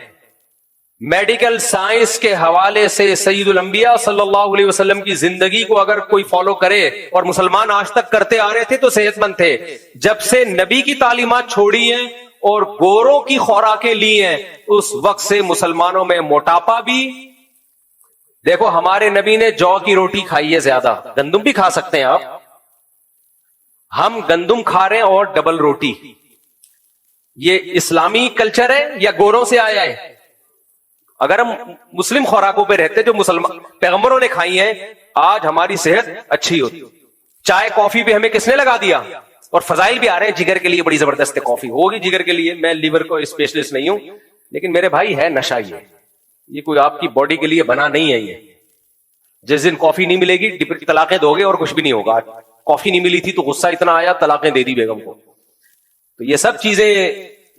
میڈیکل سائنس کے حوالے سے سید الانبیاء صلی اللہ علیہ وسلم کی زندگی کو اگر کوئی فالو کرے, اور مسلمان آج تک کرتے آ رہے تھے تو صحت مند تھے. جب سے نبی کی تعلیمات چھوڑی ہیں اور گوروں کی خوراکیں لی ہیں, اس وقت سے مسلمانوں میں موٹاپا بھی. دیکھو ہمارے نبی نے جو کی روٹی کھائی ہے زیادہ, گندم بھی کھا سکتے ہیں آپ, ہم گندم کھا رہے ہیں اور ڈبل روٹی. یہ اسلامی کلچر ہے یا گوروں سے آیا ہے؟ اگر ہم مسلم خوراکوں پہ رہتے جو مسلمان پیغمبروں نے کھائی ہیں, آج ہماری صحت اچھی ہوتی. چائے کافی پہ ہمیں کس نے لگا دیا؟ اور فضائل بھی آ رہے ہیں جگر کے لیے بڑی زبردست ہے کافی، ہوگی جگر کے لیے، میں لیور کو اسپیشلسٹ نہیں ہوں، لیکن میرے بھائی ہے نشہ، یہ کوئی آپ کی باڈی کے لیے بنا نہیں ہے۔ یہ جس دن کافی نہیں ملے گی طلاقیں دو گے اور کچھ بھی نہیں ہوگا۔ کافی نہیں ملی تھی تو غصہ اتنا آیا، طلاقیں دے دی بیگم کو۔ تو یہ سب چیزیں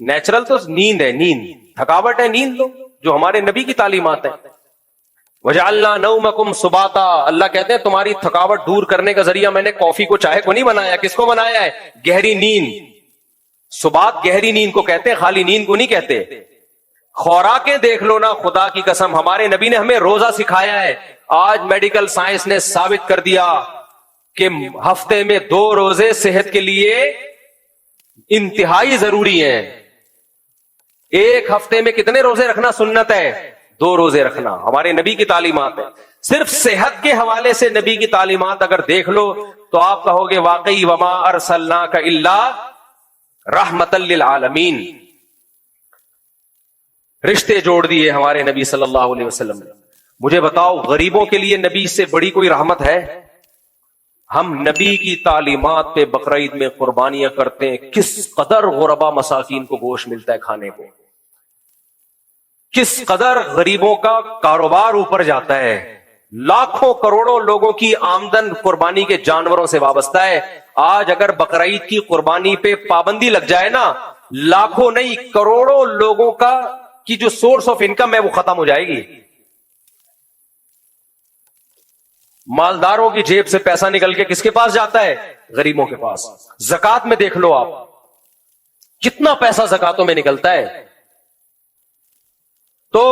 نیچرل تو نیند ہے، نیند تھکاوٹ ہے، نیند لو جو ہمارے نبی کی تعلیمات ہیں۔ وجعلنا نومکم سباتا، اللہ کہتے ہیں تمہاری تھکاوٹ دور کرنے کا ذریعہ میں نے کافی کو چائے کو نہیں بنایا، کس کو بنایا ہے؟ گہری نیند۔ سبات گہری نیند کو کہتے ہیں، خالی نیند کو نہیں کہتے۔ خوراکیں دیکھ لو نا، خدا کی قسم ہمارے نبی نے ہمیں روزہ سکھایا ہے۔ آج میڈیکل سائنس نے ثابت کر دیا کہ ہفتے میں 2 روزے صحت کے لیے انتہائی ضروری ہیں۔ ایک ہفتے میں کتنے روزے رکھنا سنت ہے؟ 2 روزے رکھنا، ہمارے نبی کی تعلیمات ہے۔ صرف صحت کے حوالے سے نبی کی تعلیمات اگر دیکھ لو تو آپ کہو گے واقعی وما ارسلناک الا رحمت للعالمین۔ رشتے جوڑ دیے ہمارے نبی صلی اللہ علیہ وسلم نے۔ مجھے بتاؤ غریبوں کے لیے نبی سے بڑی کوئی رحمت ہے؟ ہم نبی کی تعلیمات پہ بقرعید میں قربانیاں کرتے ہیں، کس قدر غربا مساکین کو گوشت ملتا ہے کھانے کو، کس قدر غریبوں کا کاروبار اوپر جاتا ہے، لاکھوں کروڑوں لوگوں کی آمدن قربانی کے جانوروں سے وابستہ ہے۔ آج اگر بقرعید کی قربانی پہ پابندی لگ جائے نا، لاکھوں نہیں کروڑوں لوگوں کی جو سورس آف انکم ہے وہ ختم ہو جائے گی۔ مالداروں کی جیب سے پیسہ نکل کے کس کے پاس جاتا ہے؟ غریبوں کے پاس۔ زکات میں دیکھ لو آپ کتنا پیسہ زکاتوں میں نکلتا ہے۔ تو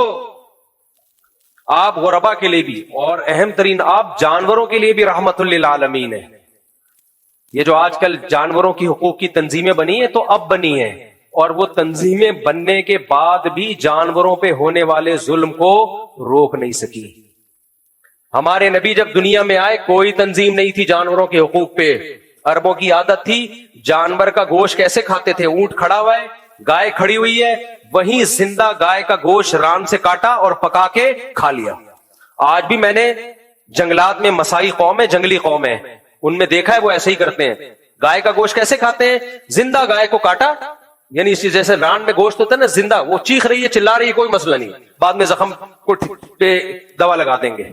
آپ غربا کے لیے بھی، اور اہم ترین آپ جانوروں کے لیے بھی رحمت للعالمین ہے۔ یہ جو آج کل جانوروں کی حقوق کی تنظیمیں بنی ہیں تو اب بنی ہیں، اور وہ تنظیمیں بننے کے بعد بھی جانوروں پہ ہونے والے ظلم کو روک نہیں سکی۔ ہمارے نبی جب دنیا میں آئے کوئی تنظیم نہیں تھی جانوروں کے حقوق پہ۔ عربوں کی عادت تھی جانور کا گوشت کیسے کھاتے تھے؟ اونٹ کھڑا ہوا ہے، گائے کھڑی ہوئی ہے، وہیں زندہ گائے کا گوشت ران سے کاٹا اور پکا کے کھا لیا۔ آج بھی میں نے جنگلات میں مسائی قوم ہے، جنگلی قوم ہے، ان میں دیکھا ہے وہ ایسے ہی کرتے ہیں۔ گائے کا گوشت کیسے کھاتے ہیں؟ زندہ گائے کو کاٹا، یعنی اسی جیسے ران میں گوشت ہوتا ہے نا زندہ، وہ چیخ رہی ہے چلا رہی ہے کوئی مسئلہ نہیں، بعد میں زخم پہ دوا لگا دیں گے۔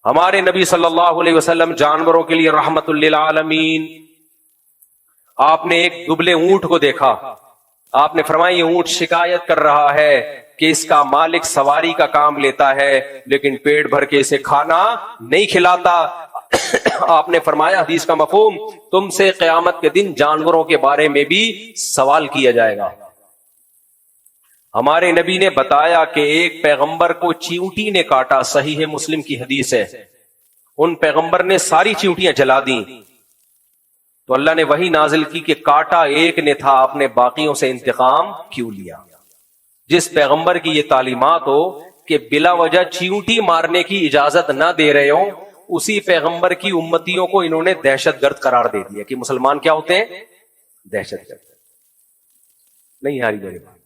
ہمارے نبی صلی اللہ علیہ وسلم جانوروں کے لیے رحمت للعالمین۔ آپ نے ایک دبلے اونٹ کو دیکھا، آپ نے فرمایا یہ اونٹ شکایت کر رہا ہے کہ اس کا مالک سواری کا کام لیتا ہے لیکن پیٹ بھر کے اسے کھانا نہیں کھلاتا۔ آپ نے فرمایا حدیث کا مفہوم، تم سے قیامت کے دن جانوروں کے بارے میں بھی سوال کیا جائے گا۔ ہمارے نبی نے بتایا کہ ایک پیغمبر کو چیونٹی نے کاٹا، صحیح مسلم کی حدیث ہے، ان پیغمبر نے ساری چیونٹیاں جلا دیں تو اللہ نے وہی نازل کی کہ کاٹا ایک نے تھا، آپ نے باقیوں سے انتقام کیوں لیا؟ جس پیغمبر کی یہ تعلیمات ہو کہ بلا وجہ چیونٹی مارنے کی اجازت نہ دے رہے ہوں، اسی پیغمبر کی امتیوں کو انہوں نے دہشت گرد قرار دے دیا کہ مسلمان کیا ہوتے ہیں؟ دہشت گرد۔ نہیں یاری میرے بات،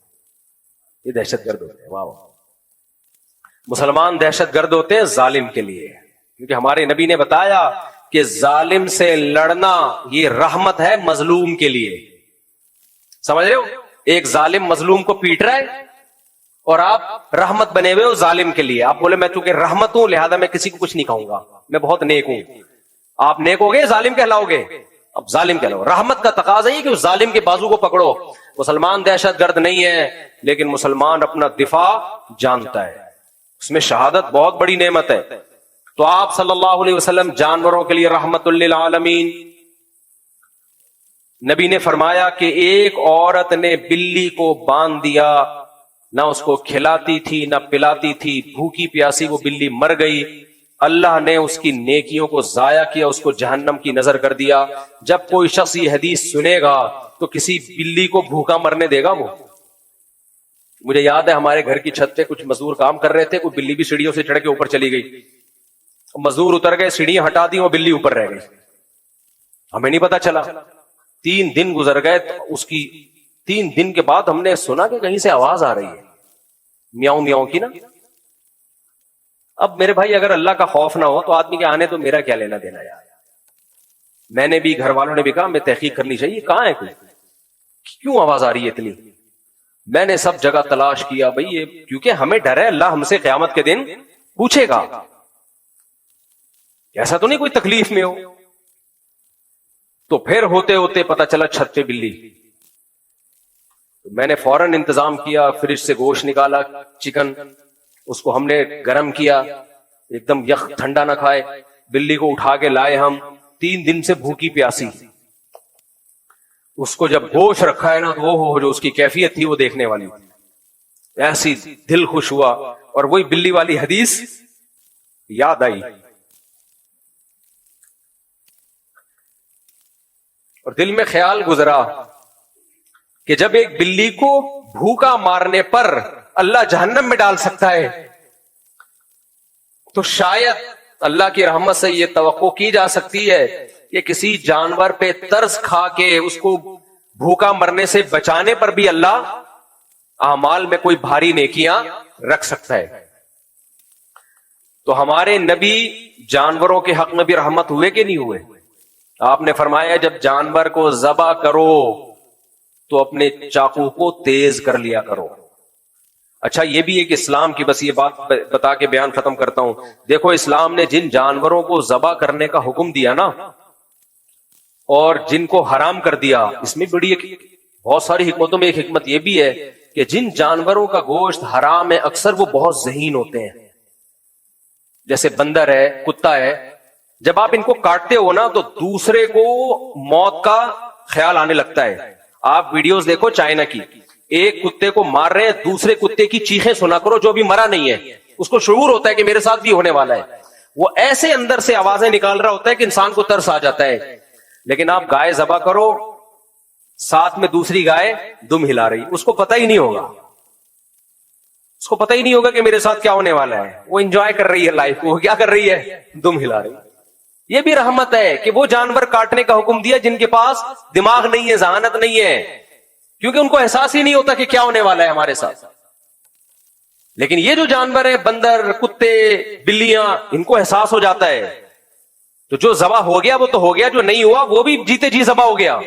یہ دہشت گرد ہوتے ہیں۔ واہ واہ، مسلمان دہشت گرد ہوتے ہیں ظالم کے لیے، کیونکہ ہمارے نبی نے بتایا کہ ظالم سے لڑنا یہ رحمت ہے مظلوم کے لیے۔ سمجھ رہے ہو؟ ایک ظالم مظلوم کو پیٹ رہا ہے اور آپ رحمت بنے ہوئے ہو ظالم کے لیے۔ آپ بولے میں چونکہ رحمت ہوں لہذا میں کسی کو کچھ نہیں کہوں گا، میں بہت نیک ہوں۔ آپ نیک ہو گے ظالم کہلاؤ گے، اب ظالم کہلاؤ۔ رحمت کا تقاضا یہ کہ اس ظالم کے بازو کو پکڑو۔ مسلمان دہشت گرد نہیں ہے، لیکن مسلمان اپنا دفاع جانتا ہے، اس میں شہادت بہت بڑی نعمت ہے۔ تو آپ صلی اللہ علیہ وسلم جانوروں کے لیے رحمت للعالمین۔ نبی نے فرمایا کہ ایک عورت نے بلی کو باندھ دیا، نہ اس کو کھلاتی تھی نہ پلاتی تھی، بھوکی پیاسی وہ بلی مر گئی، اللہ نے اس کی نیکیوں کو ضائع کیا، اس کو جہنم کی نظر کر دیا۔ جب کوئی شخص یہ حدیث سنے گا تو کسی بلی کو بھوکا مرنے دے گا وہ؟ مجھے یاد ہے ہمارے گھر کی چھت پہ کچھ مزدور کام کر رہے تھے، کوئی بلی بھی سیڑھیوں سے چڑھ کے اوپر چلی گئی، مزدور اتر گئے، سیڑھیاں ہٹا دی، وہ بلی اوپر رہ گئی، ہمیں نہیں پتا چلا۔ 3 دن گزر گئے، اس کی 3 دن کے بعد ہم نے سنا کہ کہیں سے آواز آ رہی ہے میاؤں میاؤں کی نا۔ اب میرے بھائی اگر اللہ کا خوف نہ ہو تو آدمی کے آنے تو میرا کیا لینا دینا یار، میں نے بھی، گھر والوں نے بھی کہا میں تحقیق کرنی چاہیے، کہاں ہے کوئی، کیوں آواز آ رہی ہے اتنی؟ میں نے سب جگہ تلاش کیا بھائی یہ، کیونکہ ہمیں ڈر ہے اللہ ہم سے قیامت کے دن پوچھے گا، ایسا تو نہیں کوئی تکلیف میں ہو۔ تو پھر ہوتے ہوتے پتا چلا چھت پہ بلی، میں نے فوراً انتظام کیا، فریج سے گوشت نکالا چکن، اس کو ہم نے گرم کیا، ایک دم یخ ٹھنڈا نہ کھائے، بلی کو اٹھا کے لائے ہم، 3 دن سے بھوکی پیاسی، اس کو جب گوشت رکھا ہے نا تو وہ جو اس کی کیفیت تھی وہ دیکھنے والی، ایسی دل خوش ہوا، اور وہی بلی والی حدیث یاد آئی، اور دل میں خیال گزرا کہ جب ایک بلی کو بھوکا مارنے پر اللہ جہنم میں ڈال سکتا ہے تو شاید اللہ کی رحمت سے یہ توقع کی جا سکتی ہے کہ کسی جانور پہ ترس کھا کے اس کو بھوکا مرنے سے بچانے پر بھی اللہ اعمال میں کوئی بھاری نیکیاں رکھ سکتا ہے۔ تو ہمارے نبی جانوروں کے حق میں بھی رحمت ہوئے کہ نہیں ہوئے؟ آپ نے فرمایا جب جانور کو ذبح کرو تو اپنے چاقو کو تیز کر لیا کرو۔ اچھا یہ بھی ایک اسلام کی، بس یہ بات بتا کے بیان ختم کرتا ہوں، دیکھو اسلام نے جن جانوروں کو ذبح کرنے کا حکم دیا نا اور جن کو حرام کر دیا، اس میں بڑی بہت ساری حکمتوں میں ایک حکمت یہ بھی ہے کہ جن جانوروں کا گوشت حرام ہے اکثر وہ بہت ذہین ہوتے ہیں، جیسے بندر ہے، کتا ہے، جب آپ ان کو کاٹتے ہو نا تو دوسرے کو موت کا خیال آنے لگتا ہے۔ آپ ویڈیوز دیکھو چائنا کی، ایک کتے کو مار رہے ہیں، دوسرے کتے کی چیخیں سنا کرو جو بھی مرا نہیں ہے، اس کو شعور ہوتا ہے کہ میرے ساتھ بھی ہونے والا ہے، وہ ایسے اندر سے آوازیں نکال رہا ہوتا ہے کہ انسان کو ترس آ جاتا ہے۔ لیکن آپ گائے ذبح کرو، ساتھ میں دوسری گائے دم ہلا رہی، اس کو پتہ ہی نہیں ہوگا، اس کو پتہ ہی نہیں ہوگا کہ میرے ساتھ کیا ہونے والا ہے، وہ انجوائے کر رہی ہے لائف کو، وہ کیا کر رہی ہے، دم ہلا رہی۔ یہ بھی رحمت ہے کہ وہ جانور کاٹنے کا حکم دیا جن کے پاس دماغ نہیں ہے، ذہانت نہیں ہے، کیونکہ ان کو احساس ہی نہیں ہوتا کہ کیا ہونے والا ہے ہمارے ساتھ۔ لیکن یہ جو جانور ہیں، بندر، کتے، بلیاں، ان کو احساس ہو جاتا ہے، تو جو ذبح ہو گیا وہ تو ہو گیا، جو نہیں ہوا وہ بھی جیتے جی ذبح ہو گیا۔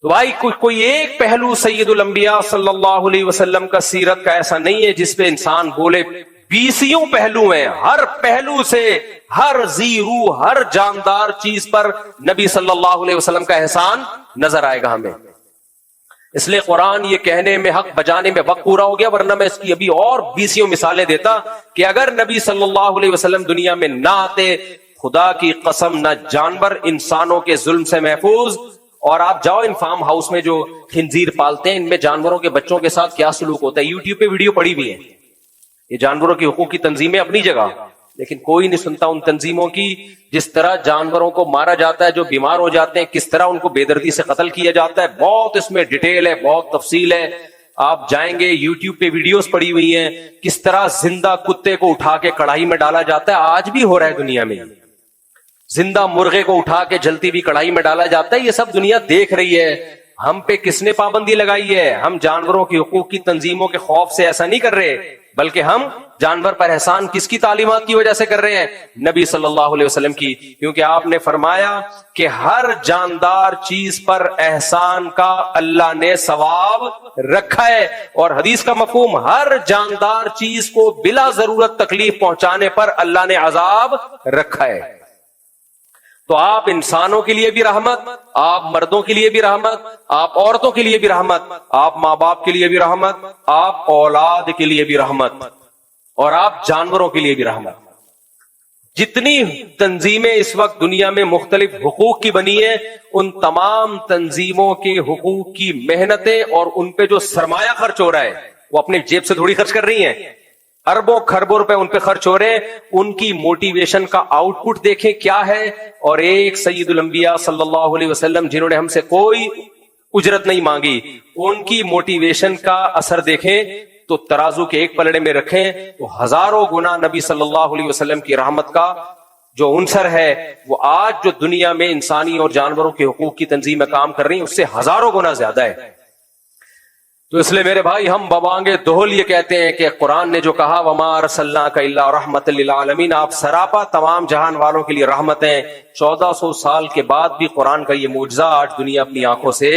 تو بھائی کوئی ایک پہلو سید الانبیاء صلی اللہ علیہ وسلم کا سیرت کا ایسا نہیں ہے جس پہ انسان بولے، 20 پہلو ہیں، ہر پہلو سے، ہر ذی روح، ہر جاندار چیز پر نبی صلی اللہ علیہ وسلم کا احسان نظر آئے گا ہمیں۔ اس لیے قرآن یہ کہنے میں، حق بجانے میں وقت پورا ہو گیا، ورنہ میں اس کی ابھی اور 20 مثالیں دیتا کہ اگر نبی صلی اللہ علیہ وسلم دنیا میں نہ آتے، خدا کی قسم نہ جانور انسانوں کے ظلم سے محفوظ۔ اور آپ جاؤ ان فارم ہاؤس میں جو خنزیر پالتے ہیں، ان میں جانوروں کے بچوں کے ساتھ کیا سلوک ہوتا ہے، یوٹیوب پہ ویڈیو پڑی ہوئی ہے۔ یہ جانوروں کی حقوق کی تنظیمیں اپنی جگہ، لیکن کوئی نہیں سنتا ان تنظیموں کی، جس طرح جانوروں کو مارا جاتا ہے، جو بیمار ہو جاتے ہیں کس طرح ان کو بے دردی سے قتل کیا جاتا ہے، بہت اس میں ڈیٹیل ہے، بہت تفصیل ہے۔ آپ جائیں گے یوٹیوب پہ ویڈیوز پڑی ہوئی ہیں، کس طرح زندہ کتے کو اٹھا کے کڑھائی میں ڈالا جاتا ہے، آج بھی ہو رہا ہے دنیا میں، زندہ مرغے کو اٹھا کے جلتی ہوئی کڑھائی میں ڈالا جاتا ہے، یہ سب دنیا دیکھ رہی ہے۔ ہم پہ کس نے پابندی لگائی ہے؟ ہم جانوروں کی حقوق کی تنظیموں کے خوف سے ایسا نہیں کر رہے، بلکہ ہم جانور پر احسان کس کی تعلیمات کی وجہ سے کر رہے ہیں؟ نبی صلی اللہ علیہ وسلم کی، کیونکہ آپ نے فرمایا کہ ہر جاندار چیز پر احسان کا اللہ نے ثواب رکھا ہے، اور حدیث کا مفہوم ہر جاندار چیز کو بلا ضرورت تکلیف پہنچانے پر اللہ نے عذاب رکھا ہے۔ تو آپ انسانوں کے لیے بھی رحمت، آپ مردوں کے لیے بھی رحمت، آپ عورتوں کے لیے بھی رحمت، آپ ماں باپ کے لیے بھی رحمت، آپ اولاد کے لیے بھی رحمت، اور آپ جانوروں کے لیے بھی رحمت۔ جتنی تنظیمیں اس وقت دنیا میں مختلف حقوق کی بنی ہیں، ان تمام تنظیموں کے حقوق کی محنتیں اور ان پہ جو سرمایہ خرچ ہو رہا ہے وہ اپنے جیب سے تھوڑی خرچ کر رہی ہیں، اربوں خربوں روپے ان پہ خرچ ہو رہے ہیں۔ ان کی موٹیویشن کا آؤٹ پٹ دیکھیں کیا ہے، اور ایک سید الانبیاء صلی اللہ علیہ وسلم جنہوں نے ہم سے کوئی اجرت نہیں مانگی، ان کی موٹیویشن کا اثر دیکھیں تو ترازو کے ایک پلڑے میں رکھیں تو ہزاروں گنا نبی صلی اللہ علیہ وسلم کی رحمت کا جو عنصر ہے وہ آج جو دنیا میں انسانی اور جانوروں کے حقوق کی تنظیم میں کام کر رہی ہیں اس سے ہزاروں گنا زیادہ ہے۔ تو اس لیے میرے بھائی ہم بوانگے دہل یہ کہتے ہیں کہ قرآن نے جو کہا وما ارسلناک الا رحمۃ للعالمین، آپ سراپا تمام جہان والوں کے لیے رحمت ہیں۔ 1400 سال کے بعد بھی قرآن کا یہ معجزہ آج دنیا اپنی آنکھوں سے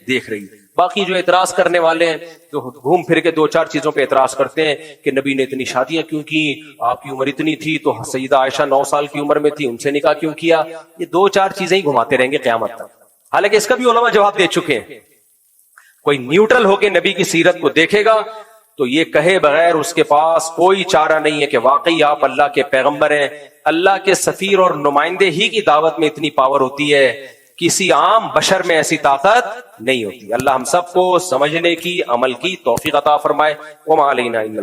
دیکھ رہی ہے۔ باقی جو اعتراض کرنے والے ہیں جو گھوم پھر کے 2-4 چیزوں پہ اعتراض کرتے ہیں کہ نبی نے اتنی شادیاں کیوں کی، آپ کی عمر اتنی تھی تو سیدہ عائشہ 9 سال کی عمر میں تھی، ان سے نکاح کیوں کیا، یہ 2-4 چیزیں ہی گھماتے رہیں گے قیامت تک۔ حالانکہ اس کا بھی علماء جواب دے چکے ہیں۔ کوئی نیوٹرل ہو کے نبی کی سیرت کو دیکھے گا تو یہ کہے بغیر اس کے پاس کوئی چارہ نہیں ہے کہ واقعی آپ اللہ کے پیغمبر ہیں۔ اللہ کے سفیر اور نمائندے ہی کی دعوت میں اتنی پاور ہوتی ہے، کسی عام بشر میں ایسی طاقت نہیں ہوتی۔ اللہ ہم سب کو سمجھنے کی، عمل کی توفیق عطا فرمائے۔ وما علینا الا